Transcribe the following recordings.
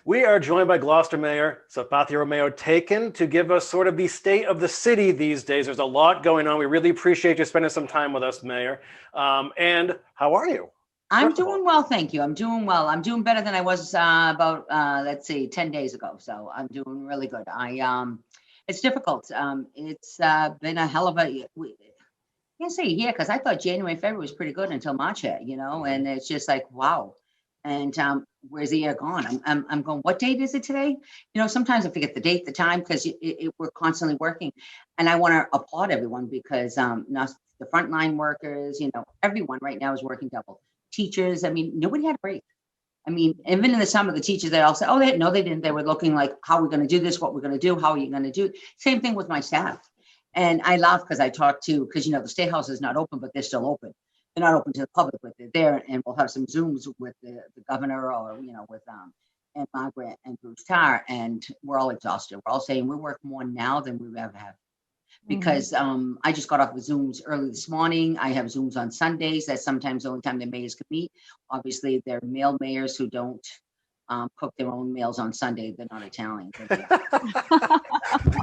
We are joined by Gloucester Mayor Sefatia Romeo-Theken to give us sort of the state of the city these days. There's a lot going on. We really appreciate you spending some time with us, Mayor. And how are you? I'm doing well, thank you. I'm doing well. I'm doing better than I was about, let's see, 10 days ago. So I'm doing really good. It's difficult. It's been a hell of a, I can't say yeah, because I thought January, February was pretty good until March hit, and it's just like, wow. And where's the year gone? I'm going, what date is it today? Sometimes I forget the date, the time, because we're constantly working. And I want to applaud everyone because not the frontline workers, everyone right now is working double. Teachers, I mean, nobody had a break. I mean, even in the summer, the teachers, they all said, oh, no, they didn't. They were looking like, how are we going to do this? What we're going to do? How are you going to do? Same thing with my staff. And I laugh because I talk to, because, the State House is not open, but they're still open. They're not open to the public, but they're there. And we'll have some Zooms with the governor or, with and Margaret and Bruce Tarr. And we're all exhausted. We're all saying we work more now than we ever have. Because I just got off with Zooms early this morning. I have Zooms on Sundays. That's sometimes the only time the mayors can meet. Obviously, they're male mayors who don't cook their own meals on Sunday. They're not Italian.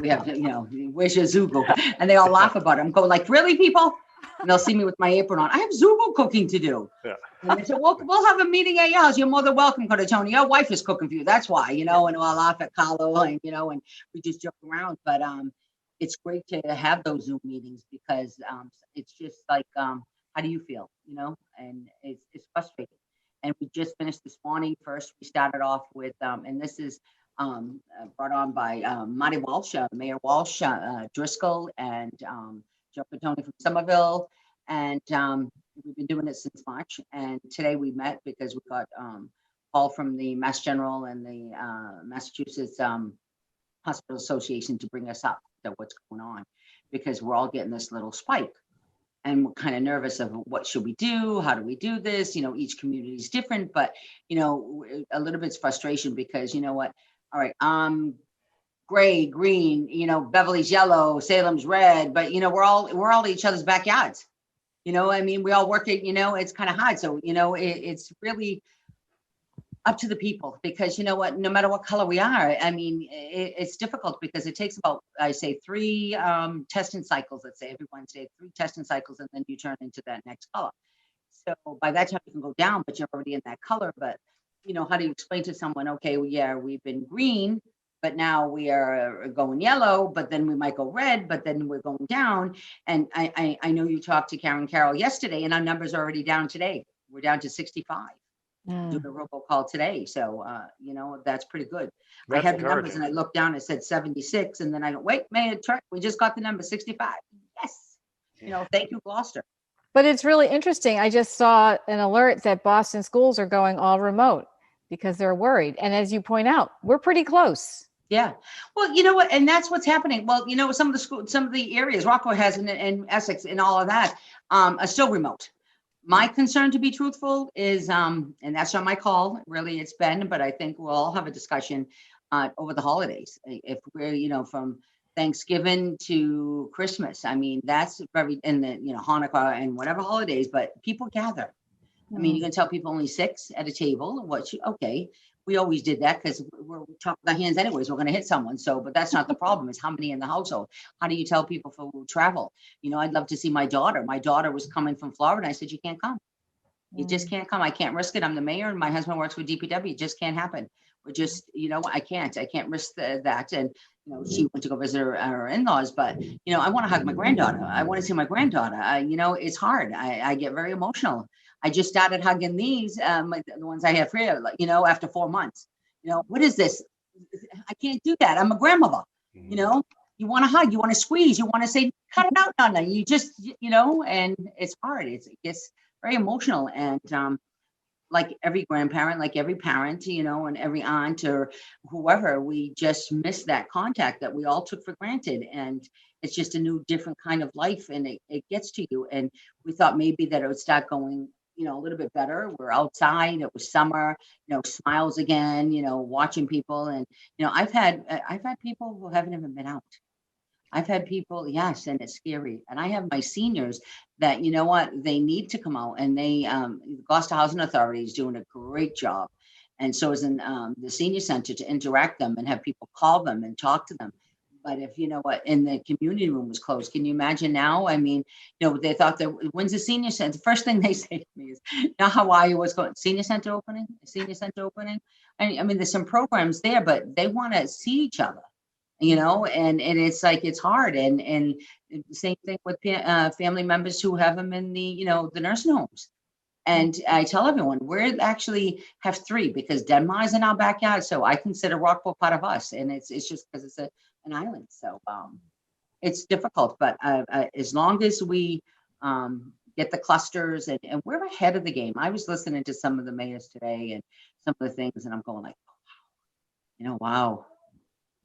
We have, where's your Zugo? And they all laugh about it. I'm going like, really, people? And they'll see me with my apron on. I have Zugo cooking to do. Yeah. And they said, well, we'll have a meeting at your house. You're more than welcome, Tony. Your wife is cooking for you. That's why, and I'll laugh at Carlo and, and we just joke around. But it's great to have those Zoom meetings because it's just like, how do you feel, and it's frustrating. And we just finished this morning. First, we started off with, and this is brought on by Marty Walsh, Mayor Walsh, Driscoll, and Joe Petone from Somerville. And we've been doing it since March. And today we met because we got call from the Mass General and the Massachusetts Hospital Association to bring us up to what's going on, because we're all getting this little spike and we're kind of nervous of what should we do? How do we do this? Each community is different, but, a little bit's frustration because what? All right, gray, green, Beverly's yellow, Salem's red, but, we're all each other's backyards. We all work it, it's kind of hard. So, it's really up to the people because no matter what color we are, it's difficult because it takes about, I say 3 testing cycles, let's say every Wednesday, 3 testing cycles, and then you turn into that next color. So by that time you can go down, but you're already in that color. But, how do you explain to someone, okay, well, yeah, we've been green, but now we are going yellow, but then we might go red, but then we're going down. And I know you talked to Karen Carroll yesterday and our numbers are already down today. We're doing a robocall today. So, that's pretty good. I had the numbers and I looked down, it said 76. And then I go, wait, Mayor, we just got the number 65. Yes. Thank you, Gloucester. But it's really interesting. I just saw an alert that Boston schools are going all remote because they're worried. And as you point out, we're pretty close. Yeah. Well, you know what? And that's what's happening. Well, some of the schools, some of the areas Rockville has and Essex and all of that are still remote. My concern, to be truthful, is, and that's not my call, really, it's Ben, but I think we'll all have a discussion over the holidays. If we're, from Thanksgiving to Christmas, that's very, in the, Hanukkah and whatever holidays, but people gather. You can tell people only 6 at a table. Okay, we always did that because we're talking with our hands anyways, we're going to hit someone. So, but that's not the problem, is how many in the household. How do you tell people for travel? I'd love to see my daughter. My daughter was coming from Florida. I said, you can't come. You just can't come. I can't risk it. I'm the mayor and my husband works with DPW. It just can't happen. We're just, I can't risk that. And, she went to go visit her in-laws, but, I want to hug my granddaughter. I want to see my granddaughter. It's hard. I get very emotional. I just started hugging these, the ones I have here, after 4 months. What is this? I can't do that. I'm a grandmother. You want to hug, you want to squeeze, you want to say, cut it out, Nana. You just, and it's hard. It gets very emotional. And like every grandparent, like every parent, and every aunt or whoever, we just miss that contact that we all took for granted. And it's just a new, different kind of life. And it gets to you. And we thought maybe that it would start going, a little bit better. We're outside. It was summer, smiles again, watching people. And, I've had people who haven't even been out. I've had people, yes, and it's scary. And I have my seniors that, they need to come out, and they, Gloucester Housing Authority is doing a great job. And so is in the senior center to interact them and have people call them and talk to them. But if you know what, in the community room was closed, can you imagine now? I mean, they thought that when's the senior center? The first thing they say to me is, now how are you? What's going? Senior center opening? Senior center opening? I mean, there's some programs there, but they want to see each other, and it's like it's hard. And the same thing with family members who have them in the the nursing homes. And I tell everyone, we actually have 3 because Denmark's in our backyard. So I consider Rockport part of us. And it's just because it's an island. So it's difficult. But as long as we get the clusters and we're ahead of the game. I was listening to some of the mayors today and some of the things, and I'm going like, wow.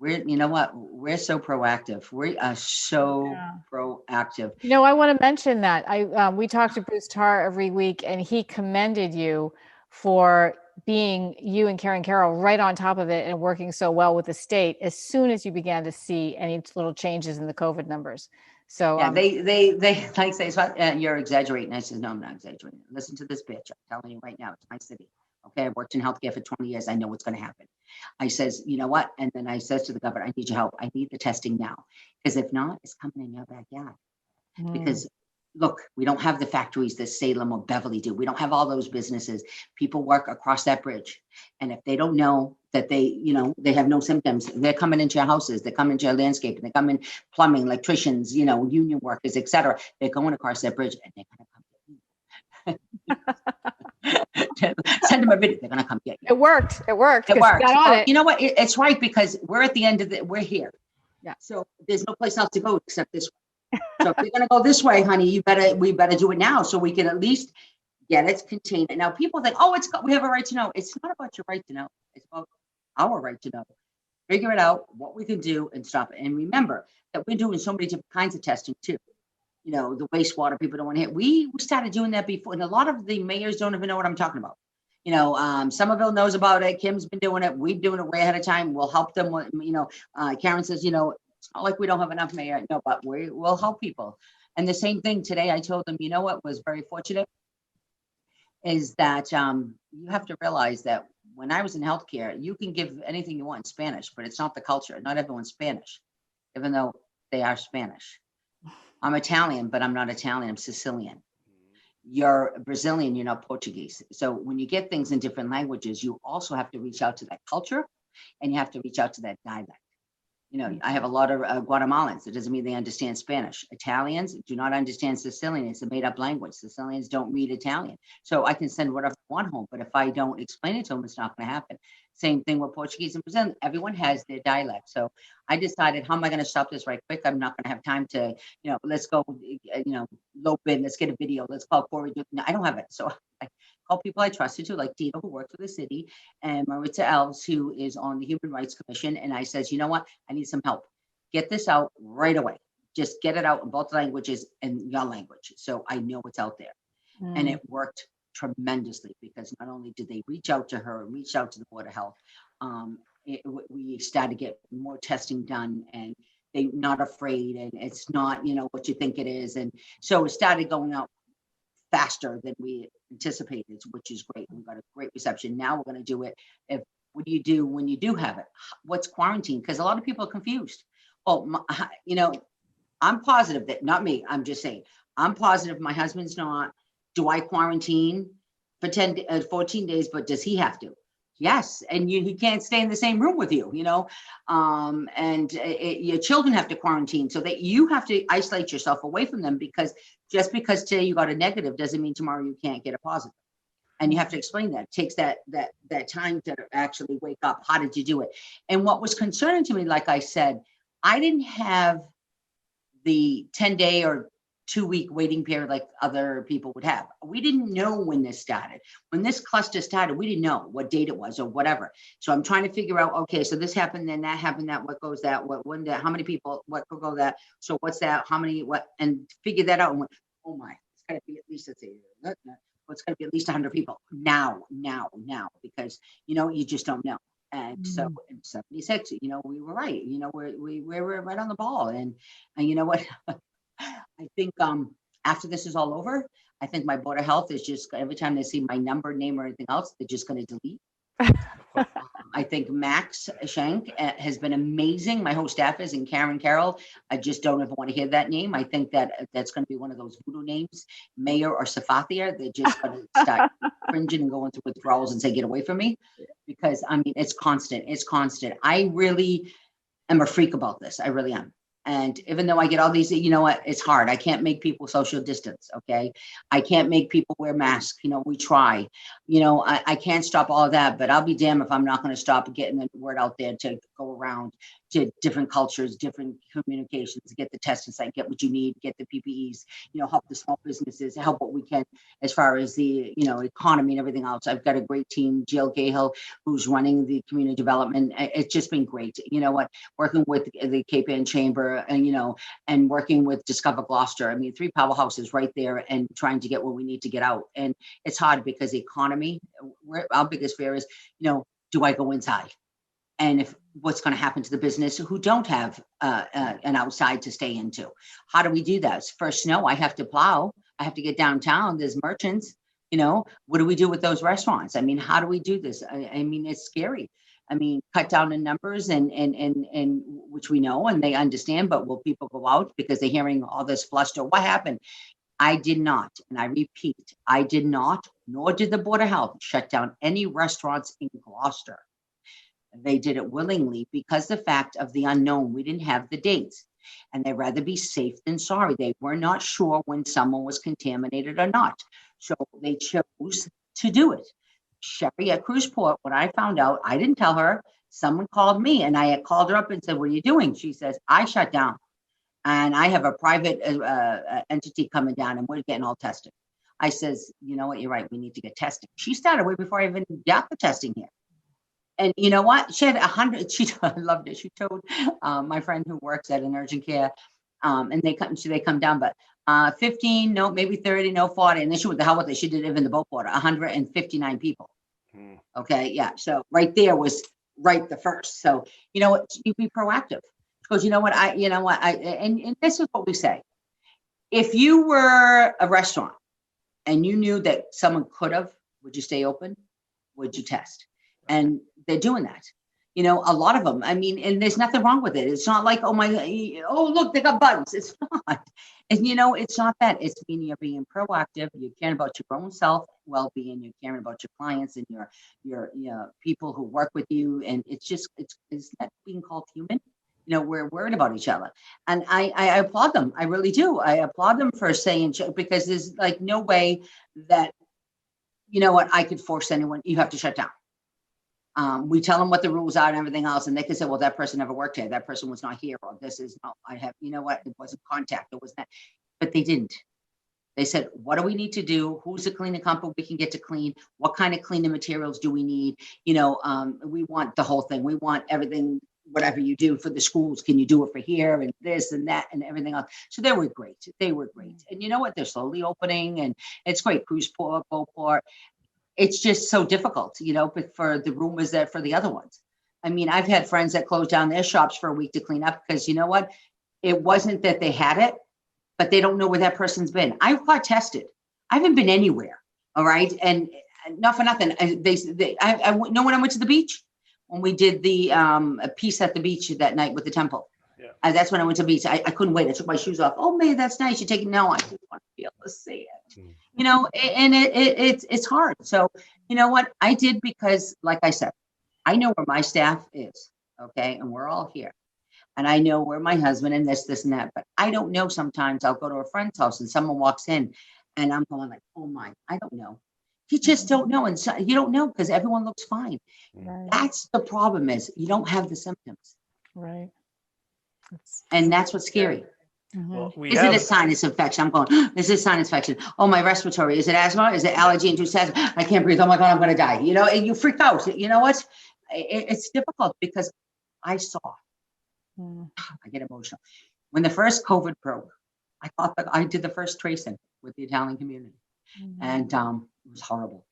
We're so proactive. We are so proactive. I want to mention that we talk to Bruce Tarr every week, and he commended you for being you and Karen Carroll right on top of it and working so well with the state as soon as you began to see any little changes in the COVID numbers. So yeah, they like say, you're exaggerating. I said, no, I'm not exaggerating. Listen to this bitch. I'm telling you right now, it's my city. Okay, I've worked in healthcare for 20 years. I know what's going to happen. I says, you know what? And then I says to the governor, I need your help. I need the testing now. Because if not, it's coming in your backyard. Because look, we don't have the factories that Salem or Beverly do. We don't have all those businesses. People work across that bridge. And if they don't know that they have no symptoms, they're coming into your houses, they're coming into your landscape, they come in plumbing, electricians, union workers, etc. They're going across that bridge and they're going to come send them a video. They're going to come get you. It worked. It worked. It worked. It. You know what? It's right because we're at the end of we're here. Yeah. So there's no place else to go except this way. So if you're going to go this way, honey, we better do it now so we can at least get it contained. Now people think, we have a right to know. It's not about your right to know. It's about our right to know. Figure it out, what we can do and stop it. And remember that we're doing so many different kinds of testing too. The wastewater people don't want to hit. We started doing that before. And a lot of the mayors don't even know what I'm talking about. Somerville knows about it. Kim's been doing it. We're doing it way ahead of time. We'll help them. Karen says, it's not like we don't have enough mayor. No, but we'll help people. And the same thing today, I told them, what was very fortunate is that you have to realize that when I was in healthcare, you can give anything you want in Spanish, but it's not the culture. Not everyone's Spanish, even though they are Spanish. I'm Italian, but I'm not Italian. I'm Sicilian. You're Brazilian, you're not Portuguese. So when you get things in different languages, you also have to reach out to that culture and you have to reach out to that dialect. I have a lot of Guatemalans. It doesn't mean they understand Spanish. Italians do not understand Sicilian. It's a made up language. Sicilians don't read Italian. So I can send whatever I want home, but if I don't explain it to them, it's not going to happen. Same thing with Portuguese and Brazilian. Everyone has their dialect. So I decided, how am I going to stop this right quick? I'm not going to have time to, let's go, lope in, let's get a video. Let's call Kory. No, I don't have it. So I call people I trusted to, like Dino, who works for the city, and Maritza Elves, who is on the Human Rights Commission. And I says, you know what? I need some help. Get this out right away. Just get it out in both languages and your language. So I know it's out there. And it worked tremendously because not only did they reach out to her and reach out to the Board of Health, we started to get more testing done and they're not afraid and it's not, what you think it is. And so it started going out faster than we anticipated, which is great. We've got a great reception. Now we're going to do it. What do you do when you do have it? What's quarantine? Because a lot of people are confused. Well, I'm positive that, not me, I'm just saying, I'm positive my husband's not. Do I quarantine for 14 days, but does he have to? Yes. And he can't stay in the same room with you, and your children have to quarantine so that you have to isolate yourself away from them because just because today you got a negative doesn't mean tomorrow you can't get a positive. And you have to explain that. It takes that time to actually wake up. How did you do it? And what was concerning to me, like I said, I didn't have the 10-day or 2-week waiting period like other people would have. We didn't know when this started. When this cluster started, we didn't know what date it was or whatever. So I'm trying to figure out, okay, so this happened, then that happened, that, what goes that, what, when that, how many people, what could go that, so what's that, how many, what, and figure that out and went, oh my, it's gotta be at least, it's going to be at least 100 people now, because, you just don't know. And so in 76, we were right, we were right on the ball. And you know what? I think after this is all over, I think my Board of Health is just, every time they see my number, name, or anything else, they're just going to delete. I think Max Shank has been amazing. My whole staff is, and Karen Carroll. I just don't ever want to hear that name. I think that that's going to be one of those voodoo names, Mayor or Sefatia. They're just going to start cringing and going through withdrawals and say, "Get away from me," because I mean, it's constant. It's constant. I really am a freak about this. I really am. And even though I get all these, you know what, it's hard. I can't make people social distance. Okay. I can't make people wear masks. You know, we try, you know, I can't stop all of that, but I'll be damned if I'm not going to stop getting the word out there to go around to different cultures, different communications, get the testing site, get what you need, get the PPEs, you know, help the small businesses, help what we can as far as the, you know, economy and everything else. I've got a great team, Jill Cahill, who's running the community development. It's just been great. You know what, working with the Cape Ann Chamber and, you know, and working with Discover Gloucester. I mean, 3 powerhouses right there and trying to get what we need to get out. And it's hard because the economy, our biggest fear is, you know, do I go inside? And if what's going to happen to the business who don't have an outside to stay into? How do we do that? First snow, I have to plow. I have to get downtown. There's merchants. You know, what do we do with those restaurants? I mean, how do we do this? I mean, it's scary. I mean, cut down in numbers and which we know and they understand. But will people go out because they're hearing all this bluster? What happened? I did not, and I repeat, I did not, nor did the Board of Health shut down any restaurants in Gloucester. They did it willingly because the fact of the unknown. We didn't have the dates, and they'd rather be safe than sorry. They were not sure when someone was contaminated or not, so they chose to do it. Sherry at Cruzport, when I found out, I didn't tell her. Someone called me, and I had called her up and said, "What are you doing?" She says, "I shut down, and I have a private entity coming down, and we're getting all tested." I says, "You know what? You're right. We need to get testing." She started way before I even got the testing here. And you know what? She had 100. I loved it. She told my friend who works at an urgent care, and they come down, but 15, no, maybe 30, no 40. And then she went the hell with it. She did it in the boat water, 159 people. Okay, yeah. So right there was right the first. So you know what? You be proactive because you know what? And this is what we say. If you were a restaurant and you knew that someone could have, would you stay open? Would you test? And they're doing that, you know, a lot of them. I mean, and there's nothing wrong with it. It's not like, oh look, they got bugs. It's not. And you know, it's not that. It's meaning you're being proactive. You're caring about your own self well-being. You're caring about your clients and your people who work with you. And it's that being called human. You know, we're worried about each other. And I applaud them. I really do. I applaud them for saying, because there's like no way that, you know what, I could force anyone, you have to shut down. We tell them what the rules are and everything else, and they can say, well, that person never worked here. That person was not here. Or this is not, I have, you know what, it wasn't contact. It was that, but they didn't. They said, what do we need to do? Who's the cleaning company we can get to clean? What kind of cleaning materials do we need? You know, we want the whole thing. We want everything, whatever you do for the schools, can you do it for here and this and that and everything else? So they were great. They were great. And you know what? They're slowly opening and it's great. Cruzport, Beauport. It's just so difficult, you know, but for the rumors that for the other ones. I mean, I've had friends that closed down their shops for a week to clean up because you know what? It wasn't that they had it, but they don't know where that person's been. I've got tested. I haven't been anywhere. All right. And not for nothing. I know when I went to the beach, when we did the piece at the beach that night with the temple. Yeah. That's when I went to the beach. I couldn't wait. I took my shoes off. Oh, May, that's nice. You're taking, no, I just want to be able to see it. You know, and it's hard. So, you know what I did, because like I said, I know where my staff is. Okay. And we're all here. And I know where my husband and this and that, but I don't know. Sometimes I'll go to a friend's house and someone walks in and I'm going like, oh my, I don't know. You just don't know. And so, you don't know because everyone looks fine. Right. That's the problem is you don't have the symptoms. Right. And that's what's scary. Mm-hmm. Well, is it a sinus infection? I'm going, is it sinus infection? Oh, my respiratory. Is it asthma? Is it allergy induced asthma? I can't breathe. Oh my God, I'm going to die. You know, and you freak out. You know what? It's difficult because I saw, I get emotional. When the first COVID broke, I thought that I did the first tracing with the Italian community. And it was horrible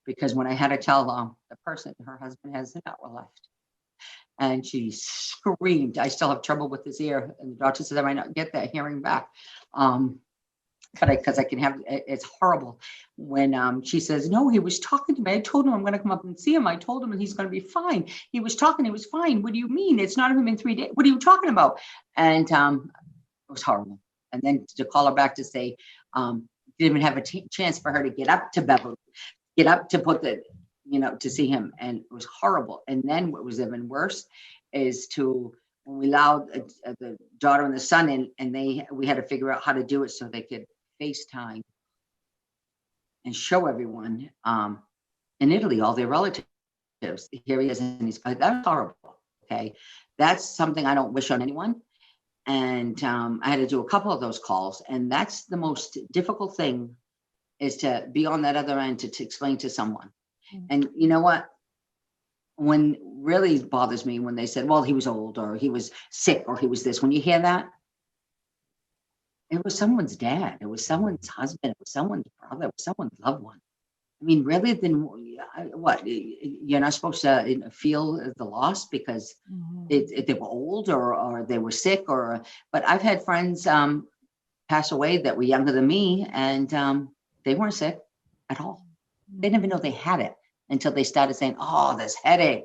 because when I had to tell the person, her husband has an hour left. And she screamed. I still have trouble with his ear. And the doctor said I might not get that hearing back. but because I can have, it's horrible when she says, no, he was talking to me. I told him I'm going to come up and see him. I told him and he's going to be fine. He was talking, he was fine. What do you mean? It's not even been 3 days. What are you talking about? And it was horrible. And then to call her back to say, didn't even have a chance for her to get up to Beverly, get up to put the, to see him. And it was horrible. And then what was even worse is when we allowed the daughter and the son in, and we had to figure out how to do it so they could FaceTime and show everyone in Italy, all their relatives. Here he is, and that's horrible. Okay, that's something I don't wish on anyone. And I had to do a couple of those calls, and that's the most difficult thing, is to be on that other end to explain to someone. And you know what? When really bothers me when they said, well, he was old, or he was sick, or he was this. When you hear that, it was someone's dad, it was someone's husband, it was someone's brother, it was someone's loved one. I mean, really, then what? You're not supposed to feel the loss because they were old or they were sick, but I've had friends pass away that were younger than me, and they weren't sick at all. They didn't even know they had it until they started saying, oh, this headache,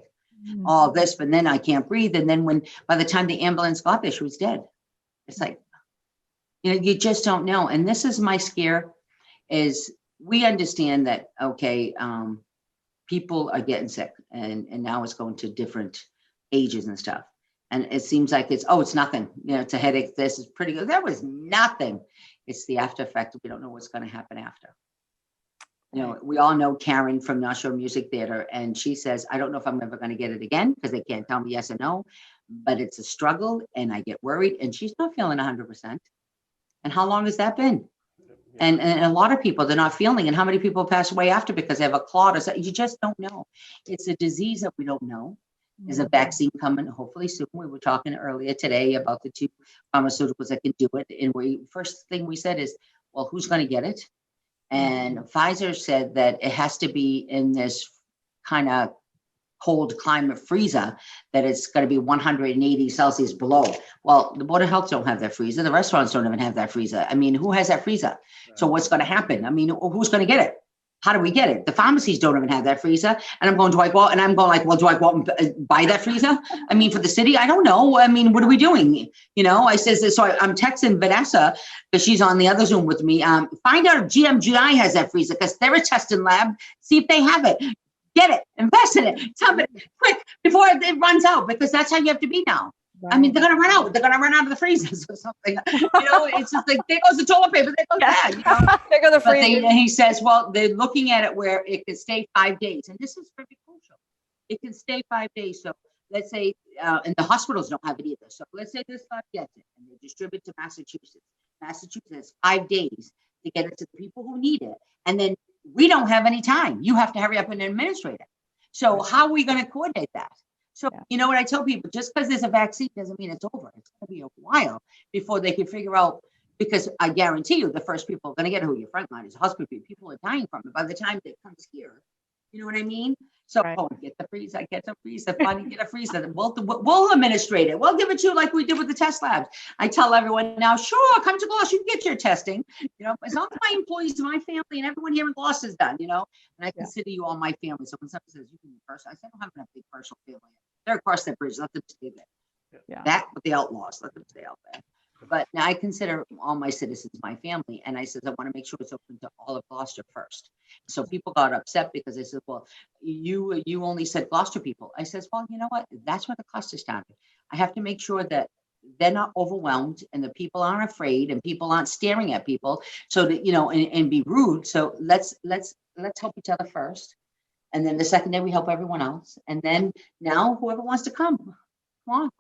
all this, but then I can't breathe. And then by the time the ambulance got there, she was dead. It's like, you just don't know. And this is my scare, is we understand that, okay, people are getting sick, and now it's going to different ages and stuff. And it seems like it's nothing, it's a headache. This is pretty good. That was nothing. It's the after effect. We don't know what's going to happen after. We all know Karen from North Shore Music Theater, and she says, I don't know if I'm ever going to get it again, because they can't tell me yes or no, but it's a struggle and I get worried, and she's not feeling 100%. And how long has that been? And a lot of people, they're not feeling, and how many people pass away after because they have a clot or something? You just don't know. It's a disease that we don't know. There's a vaccine coming, hopefully soon. We were talking earlier today about the 2 pharmaceuticals that can do it. And first thing we said is, well, who's going to get it? And Pfizer said that it has to be in this kind of cold climate freezer, that it's going to be 180 Celsius below. Well, the Board of Health don't have that freezer. The restaurants don't even have that freezer. I mean, who has that freezer? So what's going to happen? I mean, who's going to get it? How do we get it? The pharmacies don't even have that freezer. And I'm going, do I go out? And I'm going like, well, do I go out and buy that freezer? I mean, for the city, I don't know. I mean, what are we doing? I says, so I'm texting Vanessa, because she's on the other Zoom with me. Find out if GMGI has that freezer, because they're a testing lab. See if they have it. Get it, invest in it, somebody quick before it runs out, because that's how you have to be now. Right. I mean, they're going to run out. They're going to run out of the freezers or something. It's just like, there goes the toilet paper. There goes that. There go the freezer. He says, well, they're looking at it where it can stay 5 days. And this is pretty crucial. It can stay 5 days. So let's say, and the hospitals don't have it either. So let's say this stuff gets it, and they distribute to Massachusetts. Massachusetts has 5 days to get it to the people who need it. And then we don't have any time. You have to hurry up and administrate it. So how are we going to coordinate that? So, you know what I tell people, just because there's a vaccine doesn't mean it's over. It's going to be a while before they can figure out, because I guarantee you the first people are going to get it, who your frontliners, hospital people are dying from it by the time it comes here. You know what I mean? So get the freezer, finally get a freezer. We'll administrate it. We'll give it to you like we did with the test labs. I tell everyone now, sure, come to Gloucester, you can get your testing. As long as my employees, my family, and everyone here in Gloucester is done, and I consider you all my family. So when someone says you can be personal, I say I don't have a big personal family. They're across that bridge, let them stay there. Yeah. That with the outlaws, let them stay out there. But now I consider all my citizens my family, and I said I want to make sure it's open to all of Gloucester first. So people got upset because they said, well, you only said Gloucester people. I says, well, you know what? That's where the cluster started. I have to make sure that they're not overwhelmed and the people aren't afraid and people aren't staring at people. So that, and be rude. So let's help each other first. And then the second day we help everyone else. And then now whoever wants to come on.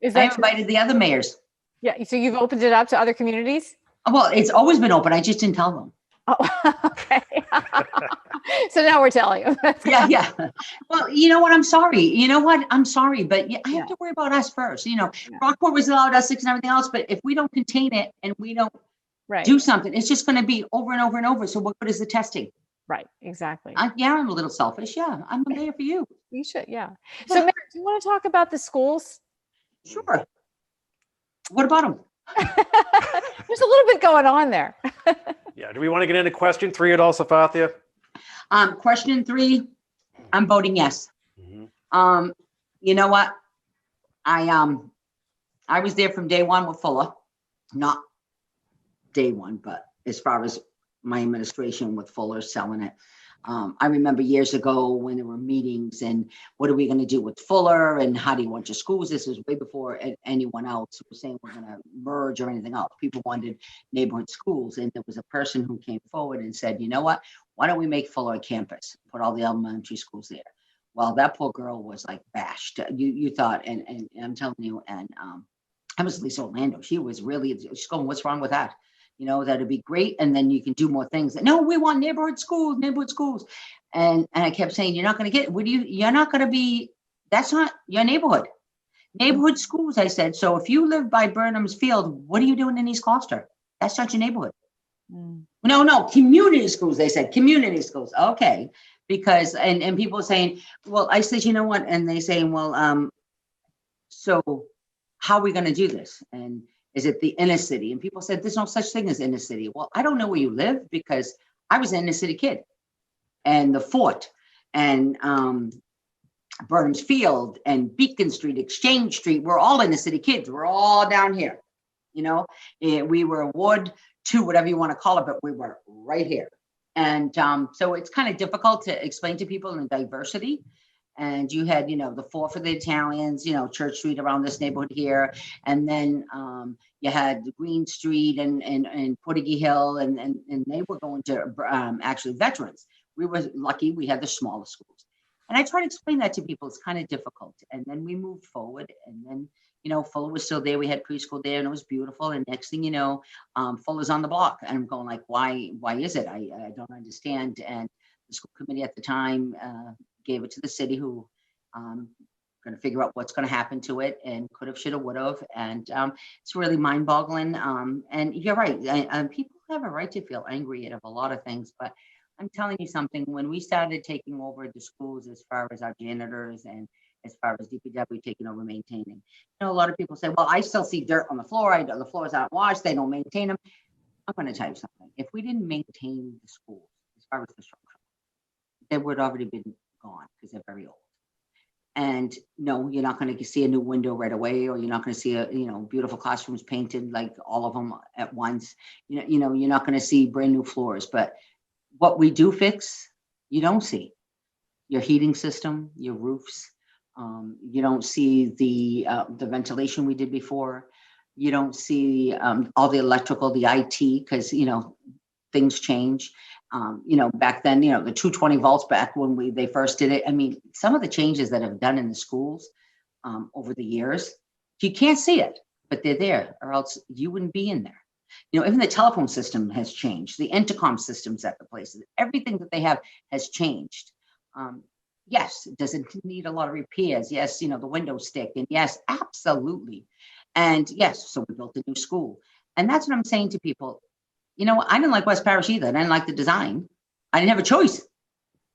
I invited the other mayors. Yeah. So you've opened it up to other communities? Well, it's always been open. I just didn't tell them. Oh, okay. So now we're telling you. Yeah. Well, you know what? I'm sorry. You know what? I'm sorry, but I have to worry about us first. Rockport was allowed us 6 and everything else, but if we don't contain it and we don't do something, it's just going to be over and over and over. So what good is the testing? Right. Exactly. I'm a little selfish. Yeah. I'm a mayor for you. You should. Yeah. So Mayor, do you want to talk about the schools? Sure. What about them? There's a little bit going on there. Yeah. Do we want to get into question 3 at all, Sefatia? Question 3, I'm voting yes. Mm-hmm. You know what? I was there from day one with Fuller, not day one, but as far as my administration with Fuller selling it. I remember years ago when there were meetings and what are we going to do with Fuller and how do you want your schools? This was way before anyone else was saying we're going to merge or anything else. People wanted neighborhood schools. And there was a person who came forward and said, you know what, why don't we make Fuller a campus, put all the elementary schools there? Well, that poor girl was like bashed. You thought, and I'm telling you, and I was Lisa Orlando. She was really, she's going, what's wrong with that? You know, that'd be great. And then you can do more things. No, we want neighborhood schools, neighborhood schools. And I kept saying, you're not going to get, you're not going to be, that's not your neighborhood. Neighborhood schools, I said. So if you live by Burnham's Field, what are you doing in East Gloucester? That's not your neighborhood. No, community schools, they said, community schools. Okay. Because, and people are saying, well, I said, you know what? And they saying, well, so how are we going to do this? And is it the inner city? And people said, there's no such thing as inner city. Well, I don't know where you live because I was an inner city kid. And the Fort and Burnham's Field and Beacon Street, Exchange Street, we're all inner city kids. We're all down here. You know, we were Ward 2, whatever you want to call it, but we were right here. And so it's kind of difficult to explain to people in diversity. And you had, you know, the 4 for the Italians, you know, Church Street around this neighborhood here. And then you had the Green Street and Portuguese Hill, and they were going to actually veterans. We were lucky we had the smaller schools. And I try to explain that to people. It's kind of difficult. And then we moved forward. And then, you know, Fuller was still there. We had preschool there and it was beautiful. And next thing you know, Fuller's on the block. And I'm going like, why is it? I don't understand. And the school committee at the time gave it to the city, who going to figure out what's going to happen to it, and could have, should have, would have. And it's really mind boggling. And you're right. People have a right to feel angry at a lot of things, but I'm telling you something, when we started taking over the schools, as far as our janitors and as far as DPW taking over maintaining, you know, a lot of people say, well, I still see dirt on the floor. The floors aren't washed. They don't maintain them. I'm going to tell you something. If we didn't maintain the schools, as far as the structure, they would already been gone because they're very old. And no, you're not going to see a new window right away, or you're not going to see beautiful classrooms painted like all of them at once. You know, you're not going to see brand new floors. But what we do fix, you don't see your heating system, your roofs. You don't see the ventilation we did before. You don't see all the electrical, the IT, because things change. Back then, the 220 volts back when they first did it. I mean, some of the changes that have done in the schools over the years, you can't see it, but they're there, or else you wouldn't be in there. Even the telephone system has changed. The intercom systems at the places, everything that they have has changed. Yes, does it need a lot of repairs? Yes, the windows stick, and yes, absolutely. And yes, so we built a new school, and that's what I'm saying to people. I didn't like West Parish either. I didn't like the design. I didn't have a choice.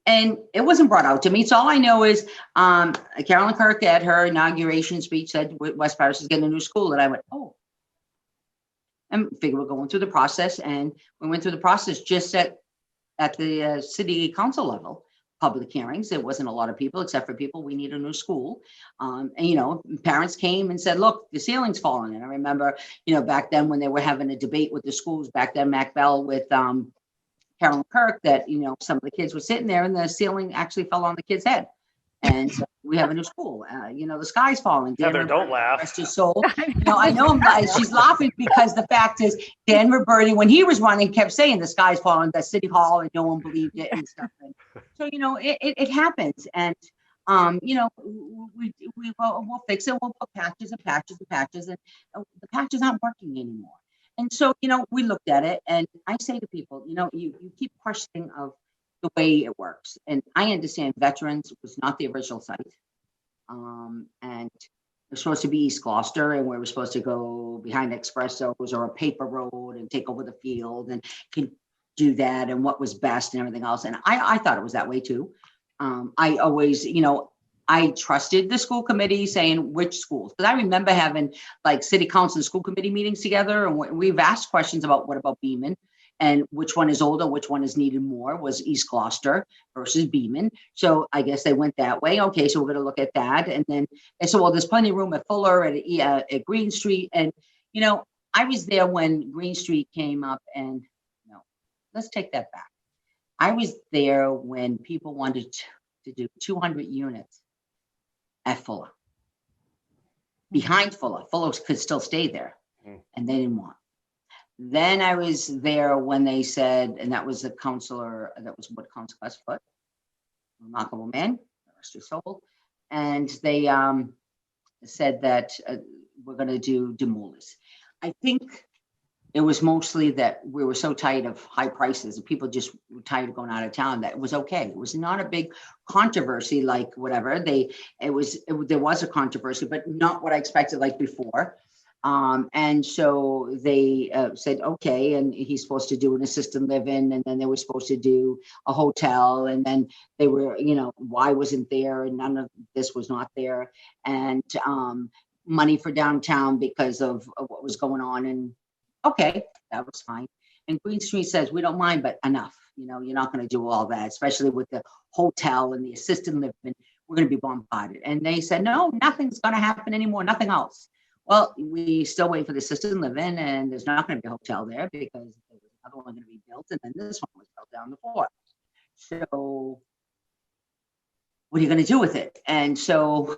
And it wasn't brought out to me. So all I know is Carolyn Kirk at her inauguration speech said West Parish is getting a new school. And I went, oh. And figure we're going through the process. And we went through the process just at the city council level. Public hearings. There wasn't a lot of people, except for people, we need a new school. And, parents came and said, look, the ceiling's falling. And I remember, back then when they were having a debate with the schools, back then, Mac Bell with Carolyn Kirk, that, some of the kids were sitting there and the ceiling actually fell on the kid's head. And so we have a new school. The sky's falling. Heather, don't laugh. Rest his soul. I know she's laughing because the fact is, Dan Roberti, when he was running, kept saying the sky's falling at City Hall, and no one believed it and stuff. And so it happens, and we'll fix it. We'll put patches and patches and patches, and the patches aren't working anymore. And so we looked at it, and I say to people, you keep questioning of the way it works. And I understand Veterans was not the original site. And we're supposed to be East Gloucester, and we were supposed to go behind Expressos or a paper road and take over the field and can do that, and what was best and everything else. And I thought it was that way too. I always, I trusted the school committee saying which schools, because I remember having like city council and school committee meetings together, and we've asked questions about what about Beaman and which one is older, which one is needed more, was East Gloucester versus Beaman. So I guess they went that way. Okay, so we're going to look at that. And then they said, well, there's plenty of room at Fuller, at Green Street. And, you know, I was there when Green Street came up, and no, let's take that back. I was there when people wanted to do 200 units at Fuller. Behind Fuller. Fuller could still stay there, and they didn't want. Then I was there when they said, and that was a counselor, that was what Councilor Westfoot, remarkable man, rest his soul, and they said that we're going to do demolers. I think it was mostly that we were so tired of high prices and people just were tired of going out of town that it was okay. It was not a big controversy like whatever. There was a controversy, but not what I expected like before. And so they said, okay, and he's supposed to do an assisted living, and then they were supposed to do a hotel, and then they were, you know, why wasn't there, and none of this was not there, and money for downtown because of what was going on, and okay, that was fine. And Green Street says, we don't mind, but enough, you know, you're not going to do all that, especially with the hotel and the assisted living, we're going to be bombarded. And they said, no, nothing's going to happen anymore, nothing else. Well, we still wait for the assisted living, and there's not going to be a hotel there because there was another one going to be built, and then this one was built down the floor. So what are you going to do with it? And so,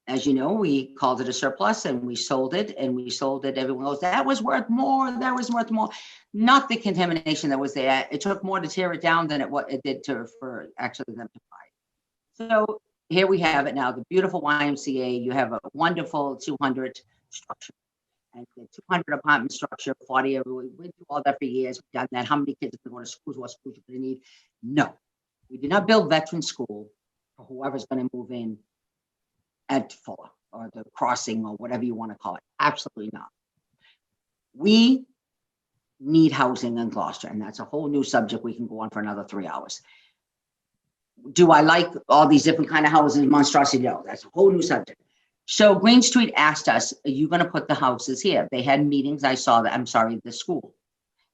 as you know, we called it a surplus, and we sold it, Everyone goes, that was worth more. That was worth more. Not the contamination that was there. It took more to tear it down than it did for actually them to buy it. So here we have it now, the beautiful YMCA. You have a wonderful 200 structure, and the 200 apartment structure, 40. We went through all that for years. We've done that. How many kids are going to schools? What schools you're going to need? No, we did not build veteran school for whoever's going to move in at Fuller or the crossing or whatever you want to call it. Absolutely not. We need housing in Gloucester, and that's a whole new subject. We can go on for another 3 hours. Do I like all these different kind of houses, monstrosity? No, that's a whole new subject. So Green Street asked us, are you going to put the houses here? They had meetings. I saw that, the school.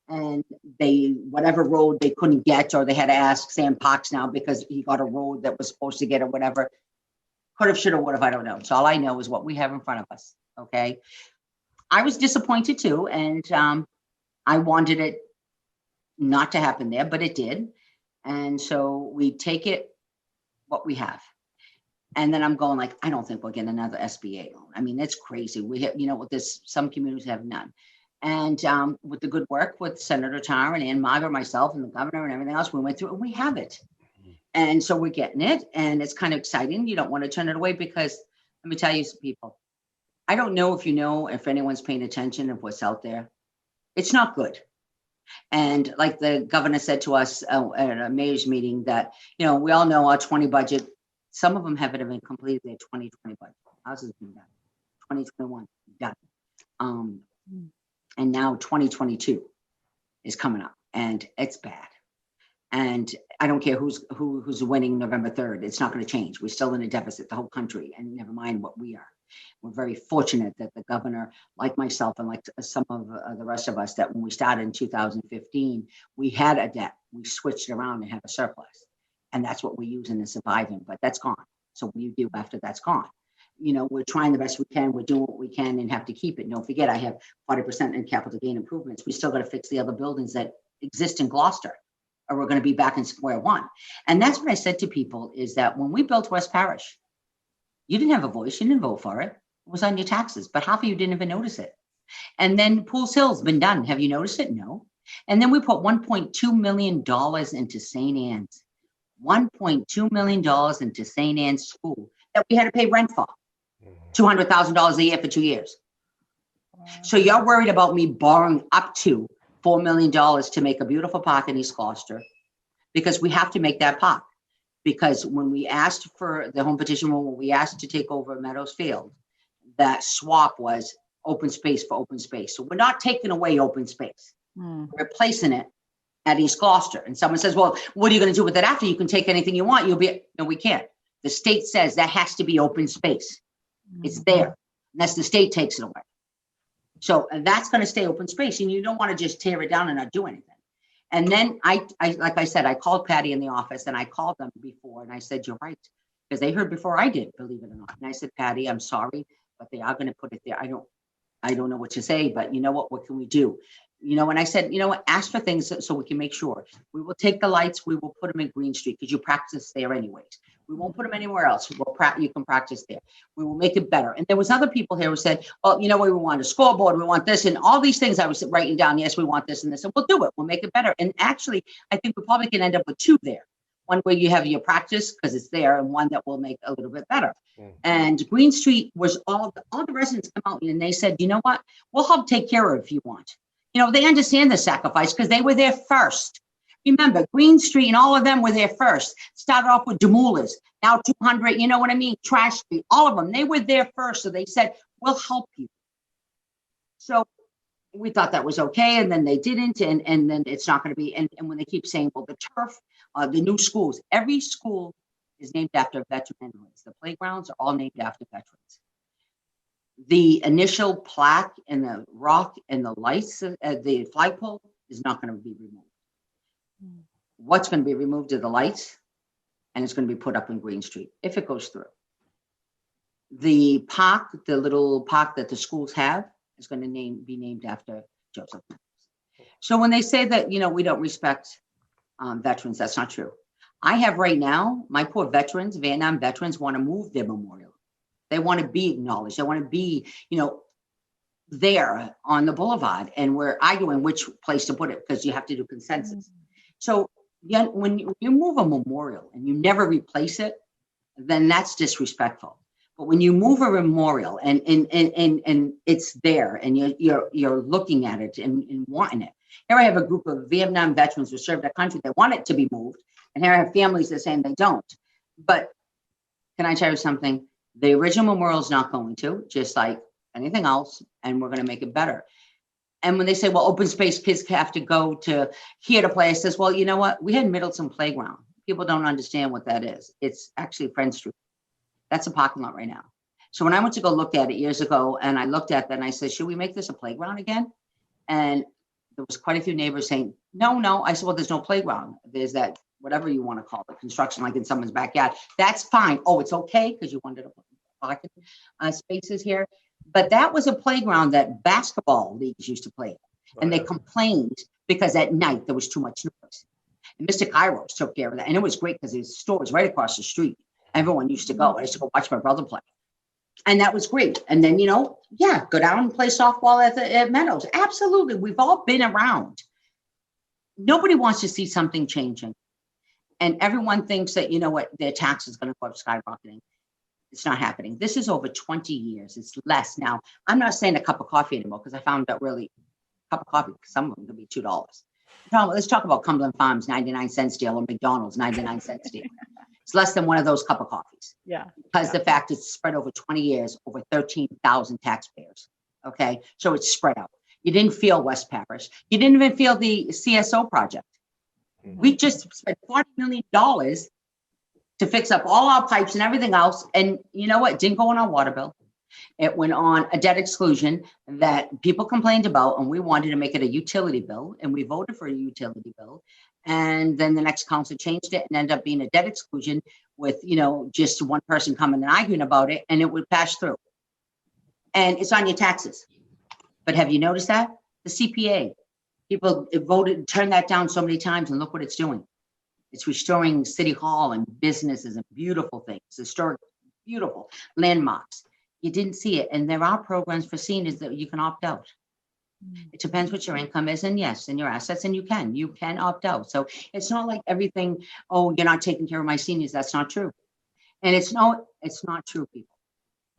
And they, whatever road they couldn't get, or they had to ask Sam Parks now because he got a road that was supposed to get or whatever. Could have, should have, would have, I don't know. So all I know is what we have in front of us, okay? I was disappointed too, and I wanted it not to happen there, but it did. And so we take it, what we have. And then I'm going like, I don't think we'll get another SBA loan. I mean, it's crazy. We have, you know, with this, some communities have none. And with the good work with Senator Tar and Ann Margaret, myself and the governor and everything else, we went through and we have it. And so we're getting it. And it's kind of exciting. You don't want to turn it away because let me tell you some people, I don't know if anyone's paying attention of what's out there. It's not good. And like the governor said to us at a mayor's meeting that, you know, we all know our 20 budget, some of them haven't even completed their 2020 budget. Ours has been done. 2021 done. And now 2022 is coming up and it's bad. And I don't care who's winning November 3rd. It's not going to change. We're still in a deficit, the whole country, and never mind what we are. We're very fortunate that the governor, like myself and like some of the rest of us, that when we started in 2015, we had a debt. We switched it around and have a surplus. And that's what we're using to surviving, but that's gone. So what do you do after that's gone? You know, we're trying the best we can. We're doing what we can and have to keep it. Don't forget, I have 40% in capital gain improvements. We still got to fix the other buildings that exist in Gloucester, or we're going to be back in square one. And that's what I said to people is that when we built West Parish, you didn't have a voice. You didn't vote for it. It was on your taxes, but half of you didn't even notice it. And then Pools Hill's been done. Have you noticed it? No. And then we put $1.2 million into St. Anne's. $1.2 million into St. Anne's School that we had to pay rent for. $200,000 a year for 2 years. So you're worried about me borrowing up to $4 million to make a beautiful park in East Gloucester, because we have to make that park. Because when we asked for the home petition, when we asked to take over Meadows Field, that swap was open space for open space. So we're not taking away open space. We're replacing it at East Gloucester. And someone says, well, what are you going to do with it after? You can take anything you want. You'll be, no, we can't. The state says that has to be open space. It's there, unless the state takes it away. So that's going to stay open space, and you don't want to just tear it down and not do anything. And then I like I said, I called Patty in the office, and I called them before, and I said, you're right, because they heard before I did, believe it or not. And I said, Patty, I'm sorry, but they are going to put it there. I don't know what to say, but you know what can we do? You know, and I said, you know what, ask for things so we can make sure. We will take the lights, we will put them in Green Street, because you practice there anyways. We won't put them anywhere else. You can practice there. We will make it better. And there was other people here who said, well, you know what, we want a scoreboard, we want this, and all these things I was writing down. Yes, we want this and this, and we'll do it. We'll make it better. And actually, I think we probably can end up with 2 there. One where you have your practice because it's there, and one that will make a little bit better. And Green Street was all the residents come out and they said, you know what, we'll help take care of it if you want. You know, they understand the sacrifice because they were there first. Remember, Green Street and all of them were there first. Started off with Demoulas, now 200, you know what I mean? Trash Street, all of them, they were there first. So they said, we'll help you. So we thought that was okay. And then they didn't. And then it's not going to be. And when they keep saying, well, the turf, the new schools, every school is named after a veteran anyways. The playgrounds are all named after veterans. The initial plaque and the rock and the lights, the flagpole is not going to be removed. What's going to be removed are the lights, and it's going to be put up in Green Street if it goes through. The park, the little park that the schools have, is going to be named after Joseph. So when they say that, you know, we don't respect veterans, that's not true. I have right now, my poor veterans, Vietnam veterans, want to move their memorial. They want to be acknowledged. They want to be, you know, there on the boulevard, and we're arguing which place to put it because you have to do consensus. So yeah, when you move a memorial and you never replace it, then that's disrespectful. But when you move a memorial and it's there and you're looking at it and wanting it. Here I have a group of Vietnam veterans who served our country that want it to be moved, and here I have families that saying they don't. But can I tell you something? The original memorial is not going to, just like anything else, and we're going to make it better. And when they say, well, open space, kids have to go to here to play, I says, well, you know what? We had Middleton Playground. People don't understand what that is. It's actually Friend Street. That's a parking lot right now. So when I went to go look at it years ago, and I looked at that and I said, should we make this a playground again? And there was quite a few neighbors saying, no. I said, well, there's no playground. There's that, whatever you want to call it, construction, like in someone's backyard. That's fine. Oh, it's okay because you wanted to put parking spaces here. But that was a playground that basketball leagues used to play. And they complained because at night there was too much noise. And Mr. Kairos took care of that. And it was great because his store was right across the street. Everyone used to go. I used to go watch my brother play. And that was great. And then, you know, yeah, go down and play softball at Meadows. Absolutely. We've all been around. Nobody wants to see something changing. And everyone thinks that, you know what, their tax is going to go up skyrocketing. It's not happening. This is over 20 years. It's less. Now, I'm not saying a cup of coffee anymore because I found out really a cup of coffee, some of them could be $2. Now, let's talk about Cumberland Farms, 99-cent deal, or McDonald's, 99-cent deal. It's less than one of those cup of coffees. Yeah. Because the fact it's spread over 20 years, over 13,000 taxpayers. Okay. So it's spread out. You didn't feel West Parish. You didn't even feel the CSO project. We just spent $40 million to fix up all our pipes and everything else. And you know what? It didn't go on our water bill. It went on a debt exclusion that people complained about, and we wanted to make it a utility bill, and we voted for a utility bill. And then the next council changed it and ended up being a debt exclusion with, you know, just one person coming and arguing about it, and it would pass through. And it's on your taxes. But have you noticed that? The CPA, people voted, turned that down so many times, and look what it's doing. It's restoring City Hall and businesses and beautiful things, historic, beautiful landmarks. You didn't see it. And there are programs for seniors that you can opt out. It depends what your income is, and yes, and your assets, and you can opt out. So it's not like everything, oh, you're not taking care of my seniors. That's not true. And it's not true, people.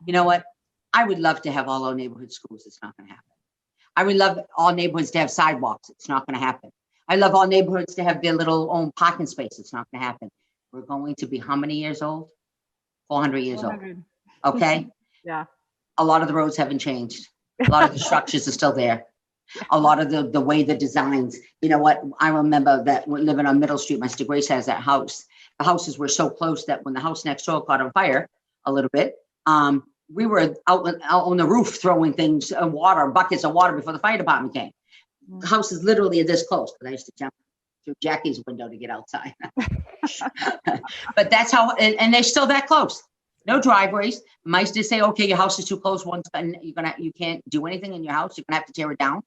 You know what? I would love to have all our neighborhood schools. It's not going to happen. I would love all neighborhoods to have sidewalks. It's not going to happen. I love all neighborhoods to have their little own parking space. It's not going to happen. We're going to be how many years old? 400 years 400. Old. Okay. Yeah. A lot of the roads haven't changed. A lot of the structures are still there. A lot of the way the designs, you know what? I remember that living on Middle Street, my sister Grace has that house. the houses were so close that when the house next door caught on fire a little bit, we were out on the roof throwing things, water, buckets of water before the fire department came. The house is literally this close, but I used to jump through Jackie's window to get outside. But that's how, and they're still that close. No driveways. Mice did say, okay, your house is too close once, and you can't do anything in your house. You're gonna have to tear it down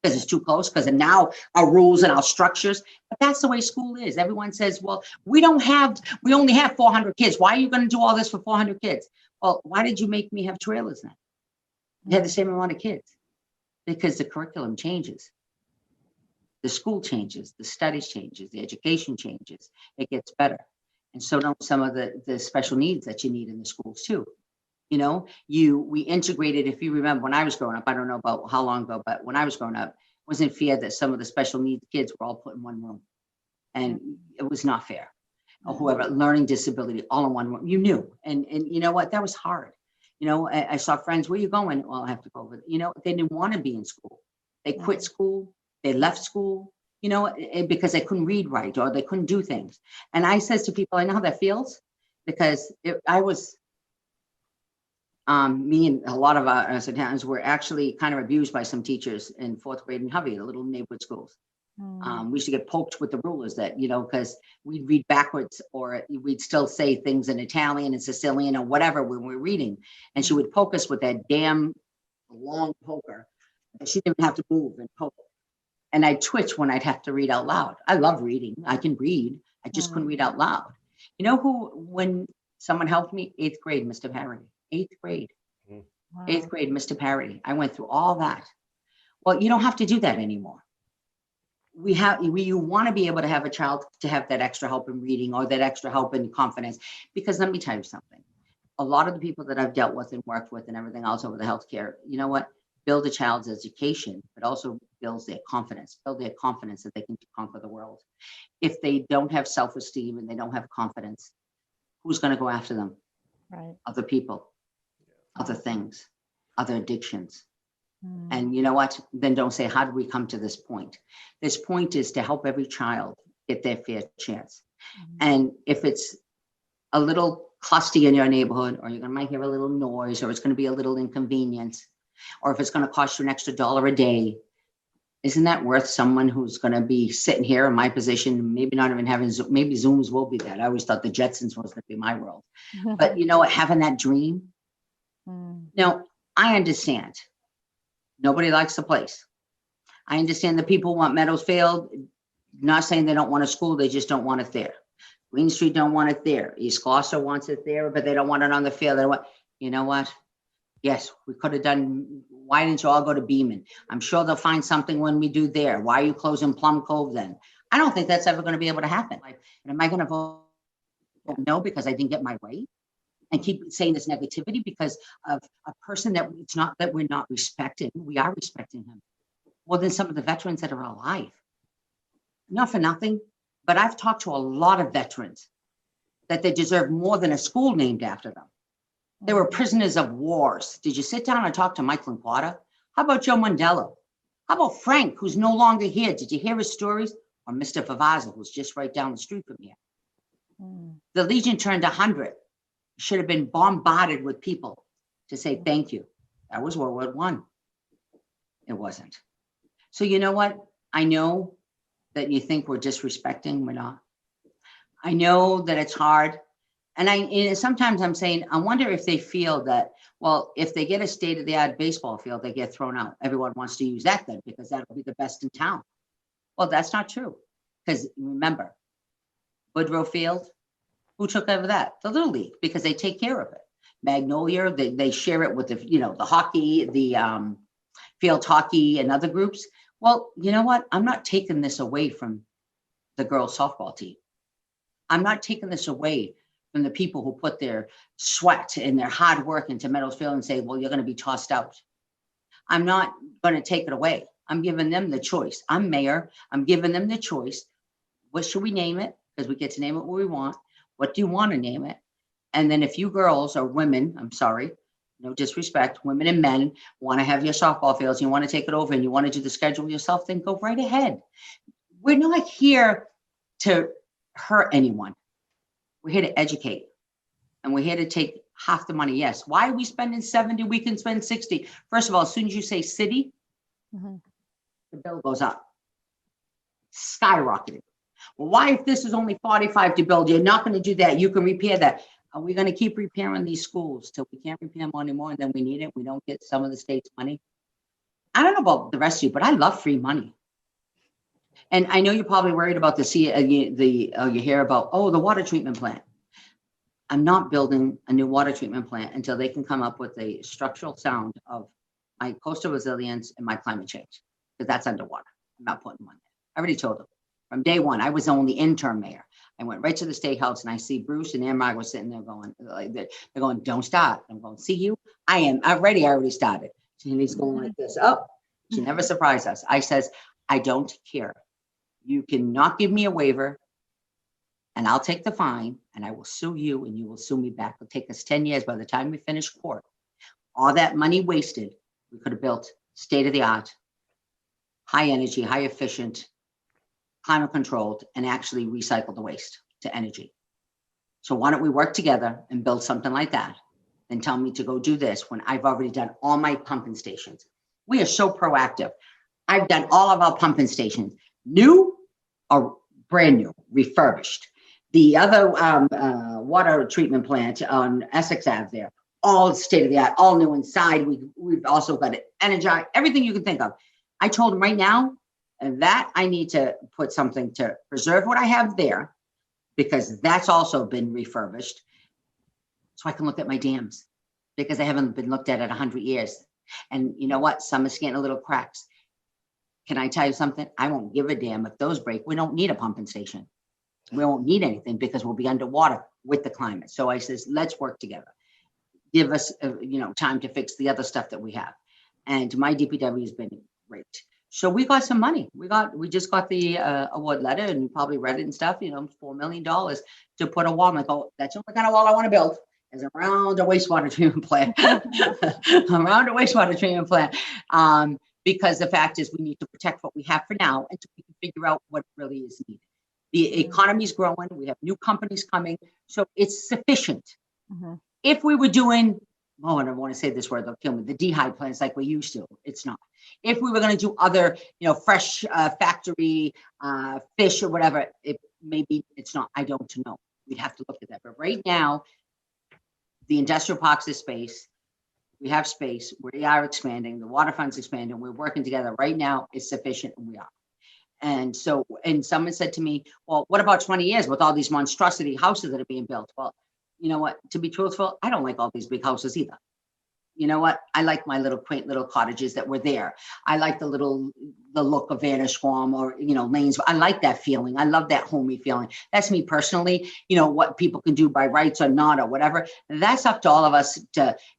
because it's too close, because of now our rules and our structures. But that's the way school is. Everyone says, well, we only have 400 kids. Why are you going to do all this for 400 kids? Well, why did you make me have trailers then? You had the same amount of kids, because the curriculum changes. The school changes, the studies changes, the education changes. It gets better. And so don't some of the special needs that you need in the schools too. You know, we integrated, if you remember when I was growing up, I don't know about how long ago, but when I was growing up, it wasn't fair that some of the special needs kids were all put in one room. And it was not fair. Or whoever, learning disability, all in one room, you knew. And you know what, that was hard. You know, I saw friends, where are you going? Well, I have to go over. You know, they didn't want to be in school. They quit school, they left school, you know, because they couldn't read right, or they couldn't do things. And I says to people, I know how that feels, because I was, me and a lot of our Satans were actually kind of abused by some teachers in 4th grade in Hovey, the little neighborhood schools. We used to get poked with the rulers that, you know, because we'd read backwards, or we'd still say things in Italian and Sicilian or whatever when we were reading. And she would poke us with that damn long poker. She didn't have to move and poke. And I'd twitch when I'd have to read out loud. I love reading. I can read. I just couldn't read out loud. You know who, when someone helped me? 8th grade, Mr. Parody. 8th grade. Wow. 8th grade, Mr. Parody. I went through all that. Well, you don't have to do that anymore. You want to be able to have a child to have that extra help in reading, or that extra help in confidence. Because let me tell you something. A lot of the people that I've dealt with and worked with and everything else over the healthcare, you know what? Build a child's education, but also builds their confidence, that they can conquer the world. If they don't have self-esteem and they don't have confidence, who's going to go after them? Right. Other people, other things, other addictions. And you know what? Then don't say, how did we come to this point? This point is to help every child get their fair chance. And if it's a little clusty in your neighborhood, or you might hear a little noise, or it's going to be a little inconvenience, or if it's going to cost you an extra $1 a day, isn't that worth someone who's going to be sitting here in my position, maybe not even having Zoom, maybe Zooms will be that. I always thought the Jetsons was going to be my world. But you know what, having that dream. Now, I understand. Nobody likes the place. I understand the people want Meadowsfield, not saying they don't want a school, they just don't want it there. Green Street don't want it there. East Gloucester wants it there, but they don't want it on the field. They want, you know what? Yes, we could have done, why didn't you all go to Beeman? I'm sure they'll find something when we do there. Why are you closing Plum Cove then? I don't think that's ever going to be able to happen. Like, am I going to vote no because I didn't get my way? And keep saying this negativity because of a person that it's not that we're not respecting. We are respecting him more than some of the veterans that are alive. Not for nothing, but I've talked to a lot of veterans that they deserve more than a school named after them. They were prisoners of wars. Did you sit down and talk to Michael Quata? How about Joe Mondello? How about Frank, who's no longer here? Did you hear his stories? Or Mr. Favazza, who's just right down the street from here. The Legion turned 100. Should have been bombarded with people to say thank you. That was World War I. It wasn't. So you know what? I know that you think we're disrespecting. We're not. I know that it's hard. And sometimes I'm saying, I wonder if they feel that, well, if they get a state-of-the-art baseball field, they get thrown out. Everyone wants to use that then because that'll be the best in town. Well, that's not true. Because remember, Woodrow Field, who took over that? The Little League, because they take care of it. Magnolia, they share it with the, the hockey, the field hockey and other groups. Well, you know what? I'm not taking this away from the girls softball team. I'm not taking this away from the people who put their sweat and their hard work into Meadowsfield and say, well, you're going to be tossed out. I'm not going to take it away. I'm giving them the choice. I'm mayor. I'm giving them the choice. What should we name it? Because we get to name it what we want. What do you want to name it? And then if you girls or women, I'm sorry, no disrespect, women and men want to have your softball fields, you want to take it over and you want to do the schedule yourself, then go right ahead. We're not here to hurt anyone. We're here to educate, and we're here to take half the money. Yes. Why are we spending 70? We can spend 60. First of all, as soon as you say city, the bill goes up, skyrocketed. Well, why, if this is only 45 to build, you're not going to do that? You can repair that. Are we going to keep repairing these schools till we can't repair them anymore, and then we need it? We don't get some of the state's money. I don't know about the rest of you, but I love free money. And I know you're probably worried about you hear about, oh, the water treatment plant. I'm not building a new water treatment plant until they can come up with a structural sound of my coastal resilience and my climate change, because that's underwater. I'm not putting one there. I already told them from day one. I was only interim mayor. I went right to the state house, and I see Bruce and Ann Margaret sitting there going, like, they're going, don't start. I'm going, see you. I already started. And he's going like this. Oh, she never surprised us. I says, I don't care. You cannot give me a waiver, and I'll take the fine, and I will sue you, and you will sue me back. It'll take us 10 years by the time we finish court. All that money wasted, we could have built state-of-the-art, high energy, high efficient, climate controlled, and actually recycle the waste to energy. So why don't we work together and build something like that, and tell me to go do this when I've already done all my pumping stations. We are so proactive. I've done all of our pumping stations, new or brand new, refurbished. The other water treatment plant on Essex Ave there, all state of the art, all new inside. We've also got it energized, everything you can think of. I told him right now that I need to put something to preserve what I have there, because that's also been refurbished, so I can look at my dams, because they haven't been looked at 100 years. And you know what? Some is getting a little cracks. Can I tell you something? I won't give a damn if those break. We don't need a pumping station. We won't need anything, because we'll be underwater with the climate. So I says, let's work together. Give us, time to fix the other stuff that we have. And my DPW has been great. So we got some money. We just got the award letter, and you probably read it and stuff. $4 million to put a wall. I'm like, oh, that's the only kind of wall I want to build, is around a wastewater treatment plant. Around a wastewater treatment plant. Because the fact is, we need to protect what we have for now until we can figure out what really is needed. The economy's growing. We have new companies coming. So it's sufficient. If we were doing, I don't want to say this word, they'll kill me, the dehydrate plants like we used to, it's not. If we were going to do other, fresh factory fish or whatever, maybe it's not. I don't know. We'd have to look at that. But right now, the industrial parks is space. We have space. We are expanding. The waterfront's expanding. We're working together. Right now, it's sufficient, and we are. And so, and someone said to me, well, what about 20 years with all these monstrosity houses that are being built? Well, you know what? To be truthful, I don't like all these big houses either. You know what? I like my little quaint little cottages that were there. I like the look of Vanishquam or, Lanes. I like that feeling. I love that homey feeling. That's me personally. What people can do by rights or not or whatever. That's up to all of us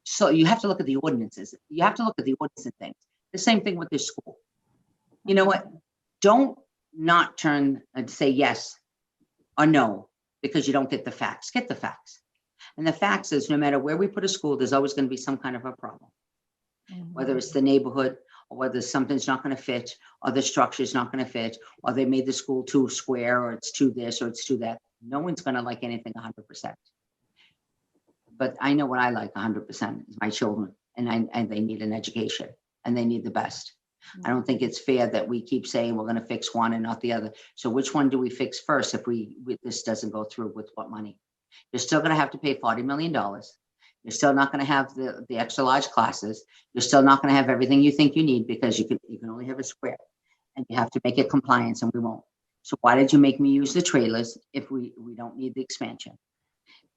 so you have to look at the ordinances. You have to look at the ordinance things. The same thing with this school. You know what? Don't not turn and say yes or no because you don't get the facts. Get the facts. And the facts is, no matter where we put a school, there's always going to be some kind of a problem. Whether it's the neighborhood, or whether something's not going to fit, or the structure's not going to fit, or they made the school too square, or it's too this, or it's too that. No one's going to like anything 100%. But I know what I like 100% is my children, and they need an education, and they need the best. I don't think it's fair that we keep saying we're going to fix one and not the other. So which one do we fix first if this doesn't go through? With what money? You're still going to have to pay $40 million. You're still not going to have the extra large classes. You're still not going to have everything you think you need, because you can only have a square, and you have to make it compliance, and we won't. So why did you make me use the trailers if we don't need the expansion?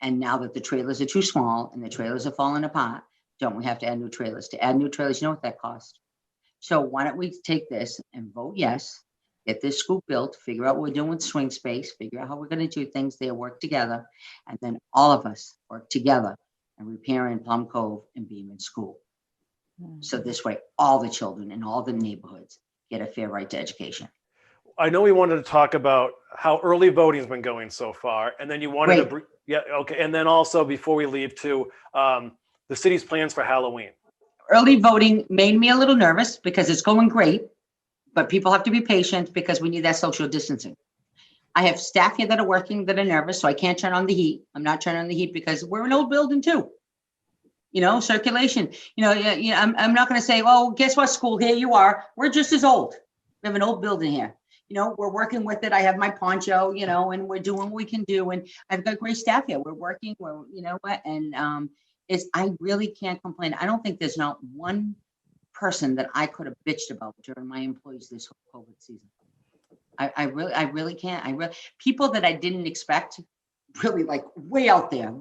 And now that the trailers are too small and the trailers are falling apart, don't we have to add new trailers? To add new trailers, you know what that costs? So why don't we take this and vote yes, get this school built, figure out what we're doing with swing space, figure out how we're going to do things there, work together, and then all of us work together and repair in Plum Cove and Beaman School. So this way, all the children in all the neighborhoods get a fair right to education. I know we wanted to talk about how early voting has been going so far, and then you wanted and then also before we leave to the city's plans for Halloween. Early voting made me a little nervous because it's going great, but people have to be patient because we need that social distancing. I have staff here that are working that are nervous, so I can't turn on the heat. I'm not turning on the heat because we're an old building too. Circulation. I'm not going to say, well, guess what, school, here you are. We're just as old. We have an old building here. We're working with it. I have my poncho, and we're doing what we can do. And I've got great staff here. We're working, I really can't complain. I don't think there's not one person that I could have bitched about during my employees this whole COVID season. I really can't. People that I didn't expect, really like way out there,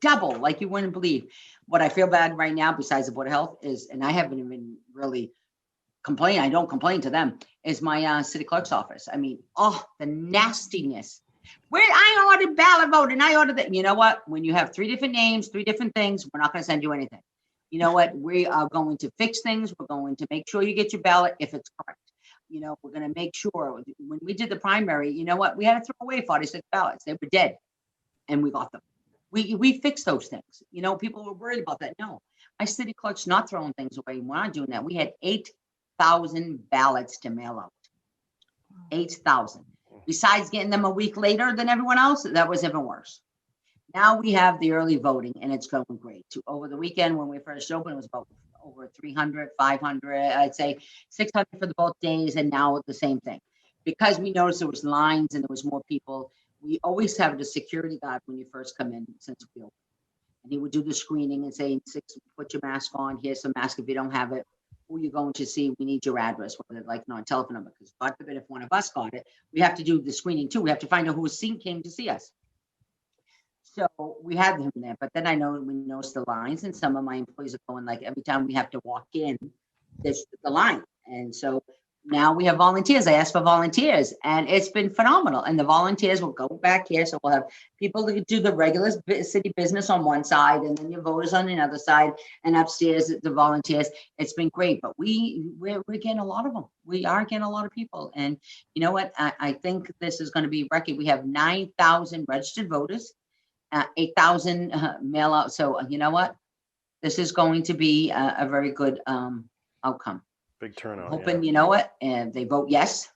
double, like you wouldn't believe. What I feel bad right now, besides the Board of Health, is, and I haven't even really complained, I don't complain to them, is my city clerk's office. I mean, the nastiness. Where I ordered ballot vote and I ordered that. You know what? When you have 3 different names, 3 different things, we're not going to send you anything. You know what? We are going to fix things. We're going to make sure you get your ballot if it's correct. We're going to make sure. When we did the primary, you know what? We had to throw away 46 ballots. They were dead. And we got them. We fixed those things. People were worried about that. No, my city clerk's not throwing things away. We're not doing that. We had 8,000 ballots to mail out. 8,000. Besides getting them a week later than everyone else, that was even worse. Now we have the early voting, and it's going great. Over the weekend, when we first opened, it was about over 300, 500. I'd say 600 for the both days, and now the same thing. Because we noticed there was lines and there was more people, we always have the security guard when you first come in since we opened. And he would do the screening and say, put your mask on. Here's some mask if you don't have it. Who you're going to see, we need your address, whether telephone number, because God forbid if one of us got it, we have to do the screening too. We have to find out who came to see us. So we had him there, but then we noticed the lines, and some of my employees are going, like, every time we have to walk in, there's the line. And so now we have volunteers. I asked for volunteers, and it's been phenomenal. And the volunteers will go back here. So we'll have people that do the regular city business on one side, and then your voters on the other side, and upstairs the volunteers. It's been great, but we're getting a lot of them. We are getting a lot of people. And you know what? I think this is going to be record. We have 9,000 registered voters, 8,000 mail out. So you know what? This is going to be a very good outcome. Big turnout. Hoping, you know what, and they vote yes.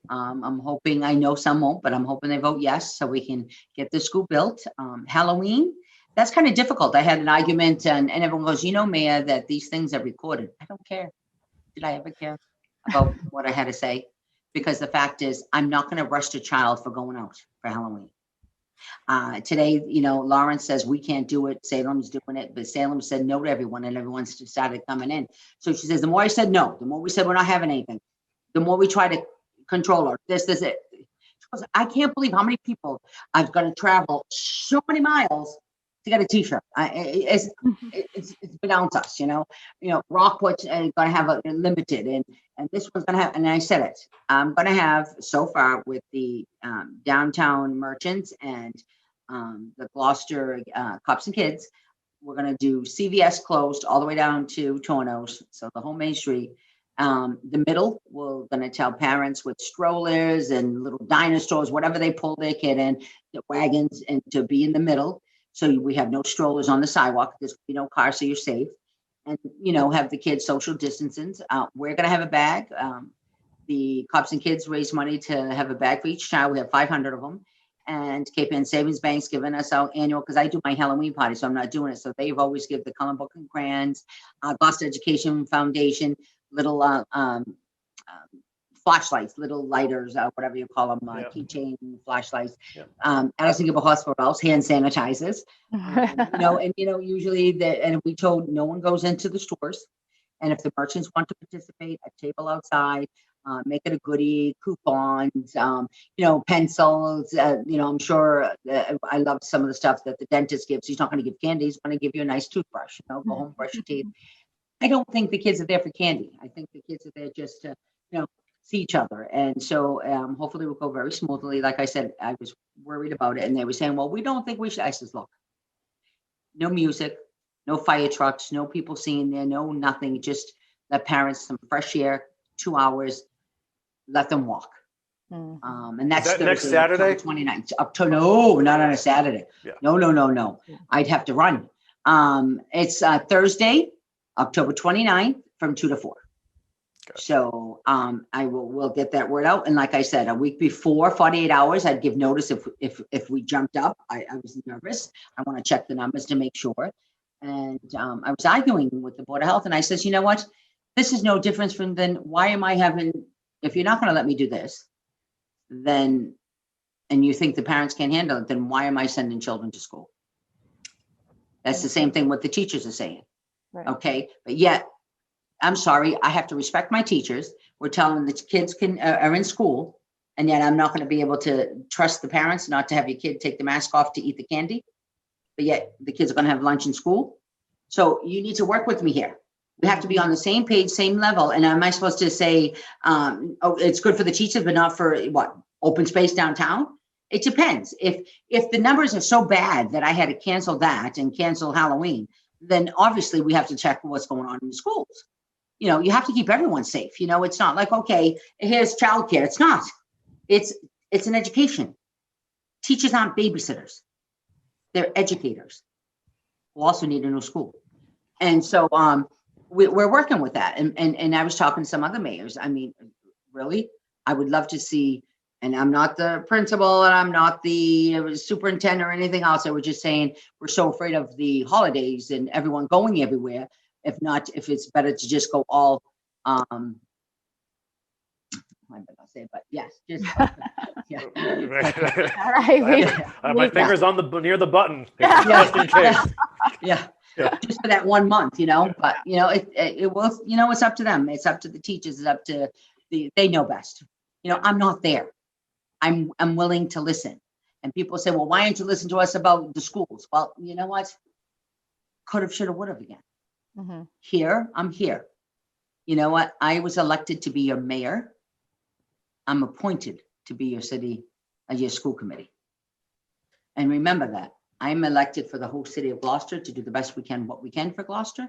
I'm hoping, I know some won't, but I'm hoping they vote yes so we can get the school built. Halloween, that's kind of difficult. I had an argument and everyone goes, Mayor, that these things are recorded. I don't care. Did I ever care about what I had to say? Because the fact is, I'm not going to rush a child for going out for Halloween. Today, Lawrence says we can't do it. Salem's doing it, but Salem said no to everyone, and everyone started coming in. So she says, the more I said no, the more we said we're not having anything, the more we try to control her. This is it. She goes, I can't believe how many people I've got to travel so many miles to get a T-shirt. It's been us, Rockport's going to have a limited, and this one's going to have, and I said it, I'm going to have so far with the downtown merchants and the Gloucester Cops and Kids, we're going to do CVS closed all the way down to Tornos, so the whole Main Street. The middle, we're going to tell parents with strollers and little dinosaurs, whatever they pull their kid in, the wagons, and to be in the middle. So we have no strollers on the sidewalk. There's no car, so you're safe. And, have the kids social distancing. We're going to have a bag. The Cops and Kids raise money to have a bag for each child. We have 500 of them. And Cape Ann Savings Bank's giving us our annual, because I do my Halloween party, so I'm not doing it. So they've always give the Color Book and Crayons, Gloucester Education Foundation, little flashlights, little lighters, whatever you call them, keychain flashlights. Addison Gilbert Hospital, hand sanitizers. Usually and we told no one goes into the stores. And if the merchants want to participate, a table outside, make it a goodie, coupons, pencils. I'm sure I love some of the stuff that the dentist gives. He's not going to give candy. He's going to give you a nice toothbrush. Go home, brush your teeth. I don't think the kids are there for candy. I think the kids are there just to, see each other. And so hopefully we'll go very smoothly. Like I said, I was worried about it. And they were saying, well, we don't think we should. I says, look, no music, no fire trucks, no people singing there, no nothing. Just let parents some fresh air, 2 hours, let them walk. And that's Thursday, next Thursday, Saturday? 29th. No, not on a Saturday. Yeah. No. I'd have to run. It's Thursday, October 29th from 2 to 4. So we'll get that word out. And like I said, a week before, 48 hours, I'd give notice if we jumped up. I was nervous. I want to check the numbers to make sure. And I was arguing with the Board of Health, and I says, you know what? This is no difference from then why am I having, if you're not going to let me do this, then, and you think the parents can't handle it, then why am I sending children to school? That's the same thing what the teachers are saying. Right. Okay. But yet, I'm sorry, I have to respect my teachers. We're telling the kids are in school, and yet I'm not going to be able to trust the parents not to have your kid take the mask off to eat the candy. But yet the kids are going to have lunch in school. So you need to work with me here. We have to be on the same page, same level. And am I supposed to say, oh, it's good for the teachers, but not for what? Open space downtown? It depends. If the numbers are so bad that I had to cancel that and cancel Halloween, then obviously we have to check what's going on in the schools. You know, you have to keep everyone safe. You know, it's not like, okay, here's childcare. It's not. It's an education. Teachers aren't babysitters. They're educators who also need a new school. And so we're working with that. And I was talking to some other mayors. I mean, really, I would love to see, and I'm not the principal and I'm not the superintendent or anything else. I was just saying, we're so afraid of the holidays and everyone going everywhere. If it's better to just go all, I better not say it, but yes, just, yeah. All right. My finger's on near the button, Yeah. just in case. Yeah. Yeah. Just for that 1 month, you know, but you know, it will, you know, it's up to them. It's up to the teachers. It's up to they know best. You know, I'm not there. I'm willing to listen. And people say, well, why didn't you listen to us about the schools? Well, you know what? Could have, should have, would have again. Mm-hmm. Here, I'm here. You know what? I was elected to be your mayor. I'm appointed to be your your school committee. And remember that I'm elected for the whole city of Gloucester to do the best we can, what we can for Gloucester,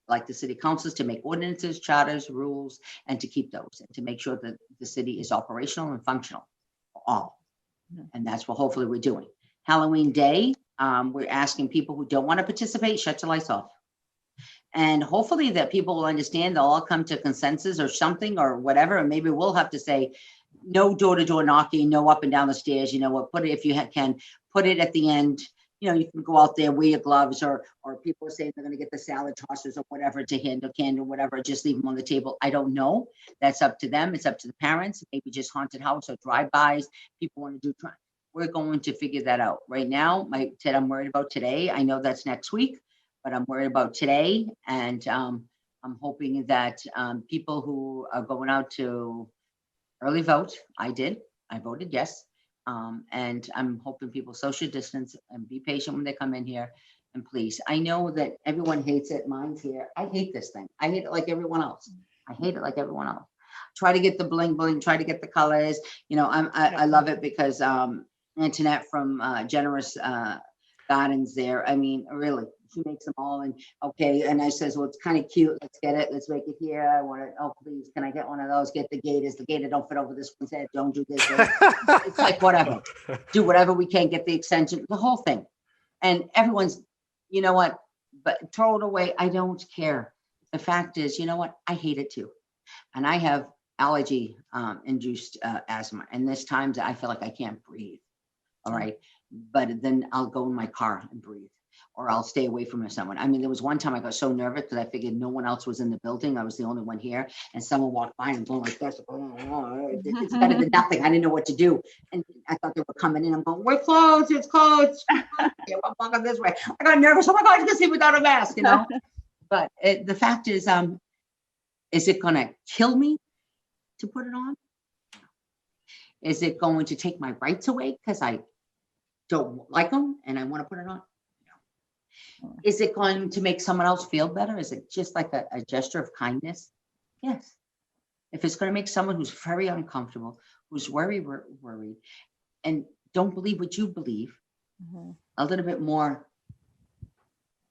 like the city councils, to make ordinances, charters, rules, and to keep those, and to make sure that the city is operational and functional for all. Mm-hmm. And that's what hopefully we're doing. Halloween Day, we're asking people who don't want to participate, shut your lights off. And hopefully that people will understand, they'll all come to consensus or something or whatever. And maybe we'll have to say no door-to-door knocking, no up and down the stairs. You know what, put it, if you can, put it at the end. You know, you can go out there, wear your gloves, or people are saying they're going to get the salad tossers or whatever to handle candy or whatever, just leave them on the table. I don't know. That's up to them. It's up to the parents. Maybe just haunted house or drive-bys. People want to do. We're going to figure that out. Right now, I'm worried about today. I know that's next week, but I'm worried about today. And I'm hoping that people who are going out to early vote, I voted yes. And I'm hoping people social distance and be patient when they come in here. And please, I know that everyone hates it. Mine's here. I hate this thing. I hate it like everyone else. Try to get the bling bling, try to get the colors. You know, I love it because Antoinette from Generous Gardens there. I mean, really, she makes them all. And okay, and I says, well, it's kind of cute. Let's get it. Let's make it here. I want it. Oh, please, can I get one of those? Get the gators. The gator don't fit over this one's head. Don't do this. It's like whatever. Do whatever we can. Get the extension. The whole thing. And everyone's, you know what? But throw it away. I don't care. The fact is, you know what? I hate it too. And I have allergy induced asthma. And there's times I feel like I can't breathe. All right. But then I'll go in my car and breathe, or I'll stay away from someone. I mean, there was one time I got so nervous because I figured no one else was in the building. I was the only one here, and someone walked by and going like this. It's better than nothing. I didn't know what to do. And I thought they were coming in. I'm going, we're closed. It's closed. Yeah, I'm walking this way. I got nervous. Oh my God, you can see without a mask, you know? But the fact is it going to kill me to put it on? Is it going to take my rights away because I don't like them and I want to put it on? No. Is it going to make someone else feel better? Is it just like a gesture of kindness? Yes. If it's going to make someone who's very uncomfortable, who's worried and don't believe what you believe, a little bit more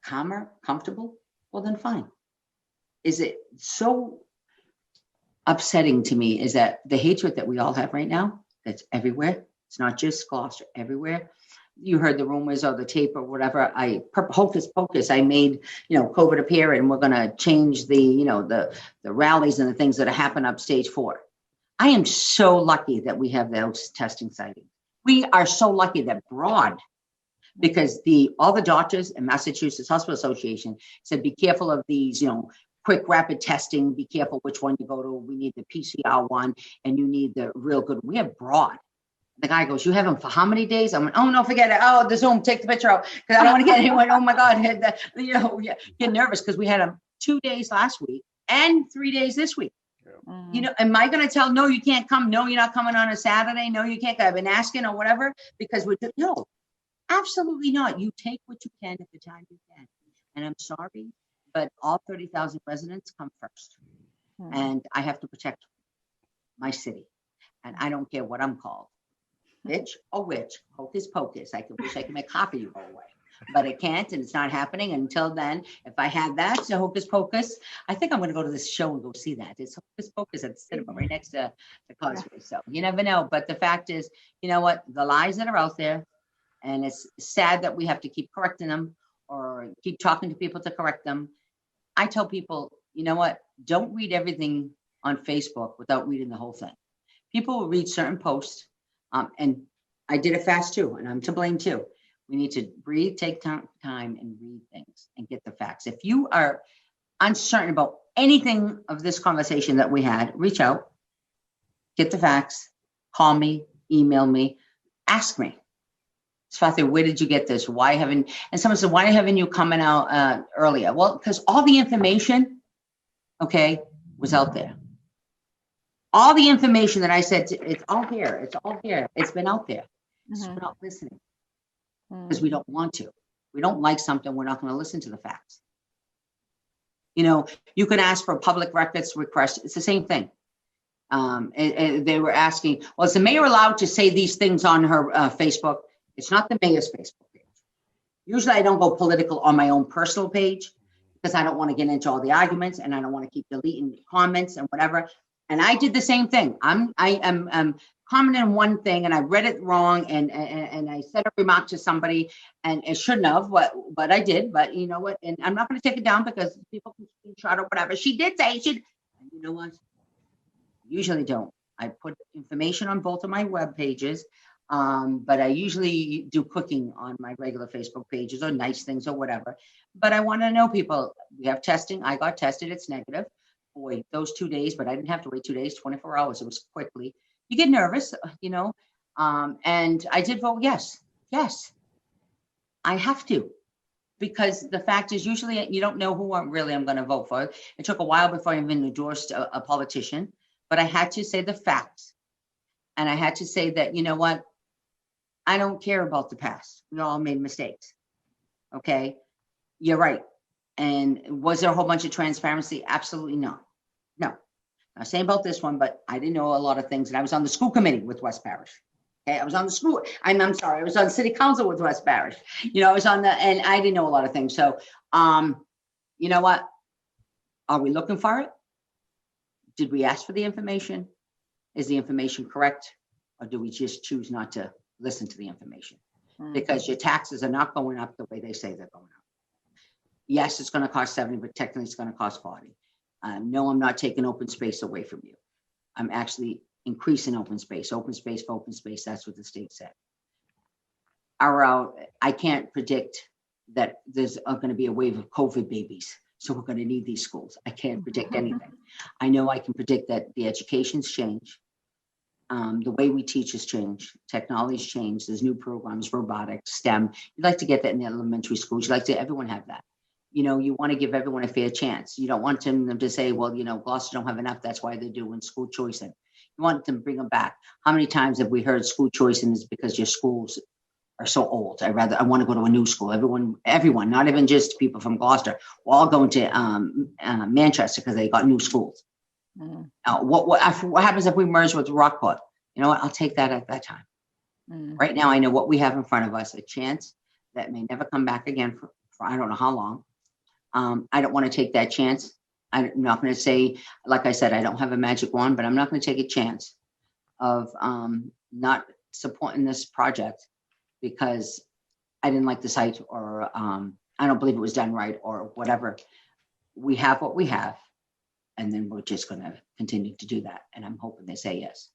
calmer, comfortable, well then fine. Is it so upsetting to me is that the hatred that we all have right now, that's everywhere. It's not just Gloucester, everywhere. you heard the rumors or the tape or whatever, hocus pocus, I made, COVID appear, and we're going to change the rallies and the things that happen up stage 4. I am so lucky that we have those testing sightings. We are so lucky that Broad, because all the doctors in Massachusetts Hospital Association said, be careful of these, quick rapid testing, be careful which one you go to. We need the PCR one, and you need the real good. We have Broad. The guy goes, you have them for how many days? I went, oh, no, forget it. Oh, the Zoom, take the picture out. Because I don't want to get anyone, oh my God, get nervous, because we had them 2 days last week and 3 days this week. Am I going to tell, no, you can't come? No, you're not coming on a Saturday. No, you can't. I've been asking or whatever, because no, absolutely not. You take what you can at the time you can. And I'm sorry, but all 30,000 residents come first. And I have to protect my city. And I don't care what I'm called. Bitch or witch, hocus pocus. I wish I could make half of you go away, but it can't, and it's not happening. Until then, if I had that, so hocus pocus, I think I'm going to go to this show and go see that. It's hocus pocus at the cinema right next to the Causeway. So you never know. But the fact is, you know what? The lies that are out there, and it's sad that we have to keep correcting them or keep talking to people to correct them. I tell people, you know what? Don't read everything on Facebook without reading the whole thing. People will read certain posts. And I did it fast too, and I'm to blame too. We need to breathe, take time and read things and get the facts. If you are uncertain about anything of this conversation that we had, reach out, get the facts, call me, email me, ask me. Sefatia, where did you get this? And someone said, why haven't you coming out earlier? Well, because all the information, was out there. All the information that I said, it's all here. It's all here. It's been out there. So we're not listening because we don't want to. We don't like something. We're not going to listen to the facts. You could ask for a public records request. It's the same thing. And they were asking, well, is the mayor allowed to say these things on her Facebook? It's not the mayor's Facebook page. Usually I don't go political on my own personal page because I don't want to get into all the arguments, and I don't want to keep deleting comments and whatever. And I did the same thing. I am commenting on one thing, and I read it wrong, and I said a remark to somebody, and it shouldn't have, but I did. But you know what? And I'm not going to take it down because people can screenshot or whatever. She did say she. You know what? Usually don't. I put information on both of my web pages, but I usually do cooking on my regular Facebook pages or nice things or whatever. But I want to know people. We have testing. I got tested. It's negative. Boy, those 2 days, but I didn't have to wait 2 days, 24 hours. It was quickly. You get nervous, and I did vote yes. Yes, I have to, because the fact is usually you don't know who I'm going to vote for. It took a while before I even endorsed a politician, but I had to say the facts. And I had to say that, you know what? I don't care about the past. We all made mistakes. Okay, you're right. And was there a whole bunch of transparency? Absolutely not. No. I'm saying about this one, but I didn't know a lot of things. And I was on the school committee with West Parish. Okay, I was on the school. I'm sorry. I was on city council with West Parish. I was on and I didn't know a lot of things. So, you know what? Are we looking for it? Did we ask for the information? Is the information correct? Or do we just choose not to listen to the information? Because your taxes are not going up the way they say they're going up. Yes, it's going to cost 70, but technically it's going to cost 40. No, I'm not taking open space away from you. I'm actually increasing open space for open space. That's what the state said. I can't predict that there's going to be a wave of COVID babies. So we're going to need these schools. I can't predict anything. I know I can predict that the education's changed. The way we teach has changed. Technology's changed. There's new programs, robotics, STEM. You'd like to get that in the elementary schools. You'd like to everyone have that. You want to give everyone a fair chance. You don't want them to say, well, Gloucester don't have enough. That's why they're doing school choicing. You want them to bring them back. How many times have we heard school choicing is because your schools are so old? I want to go to a new school. Everyone, not even just people from Gloucester, we're all going to Manchester because they got new schools. What happens if we merge with Rockport? You know what? I'll take that at that time. Right now, I know what we have in front of us, a chance that may never come back again for I don't know how long. I don't want to take that chance. I'm not going to say, like I said, I don't have a magic wand, but I'm not going to take a chance of not supporting this project because I didn't like the site, or I don't believe it was done right, or whatever. We have what we have, and then we're just going to continue to do that. And I'm hoping they say yes.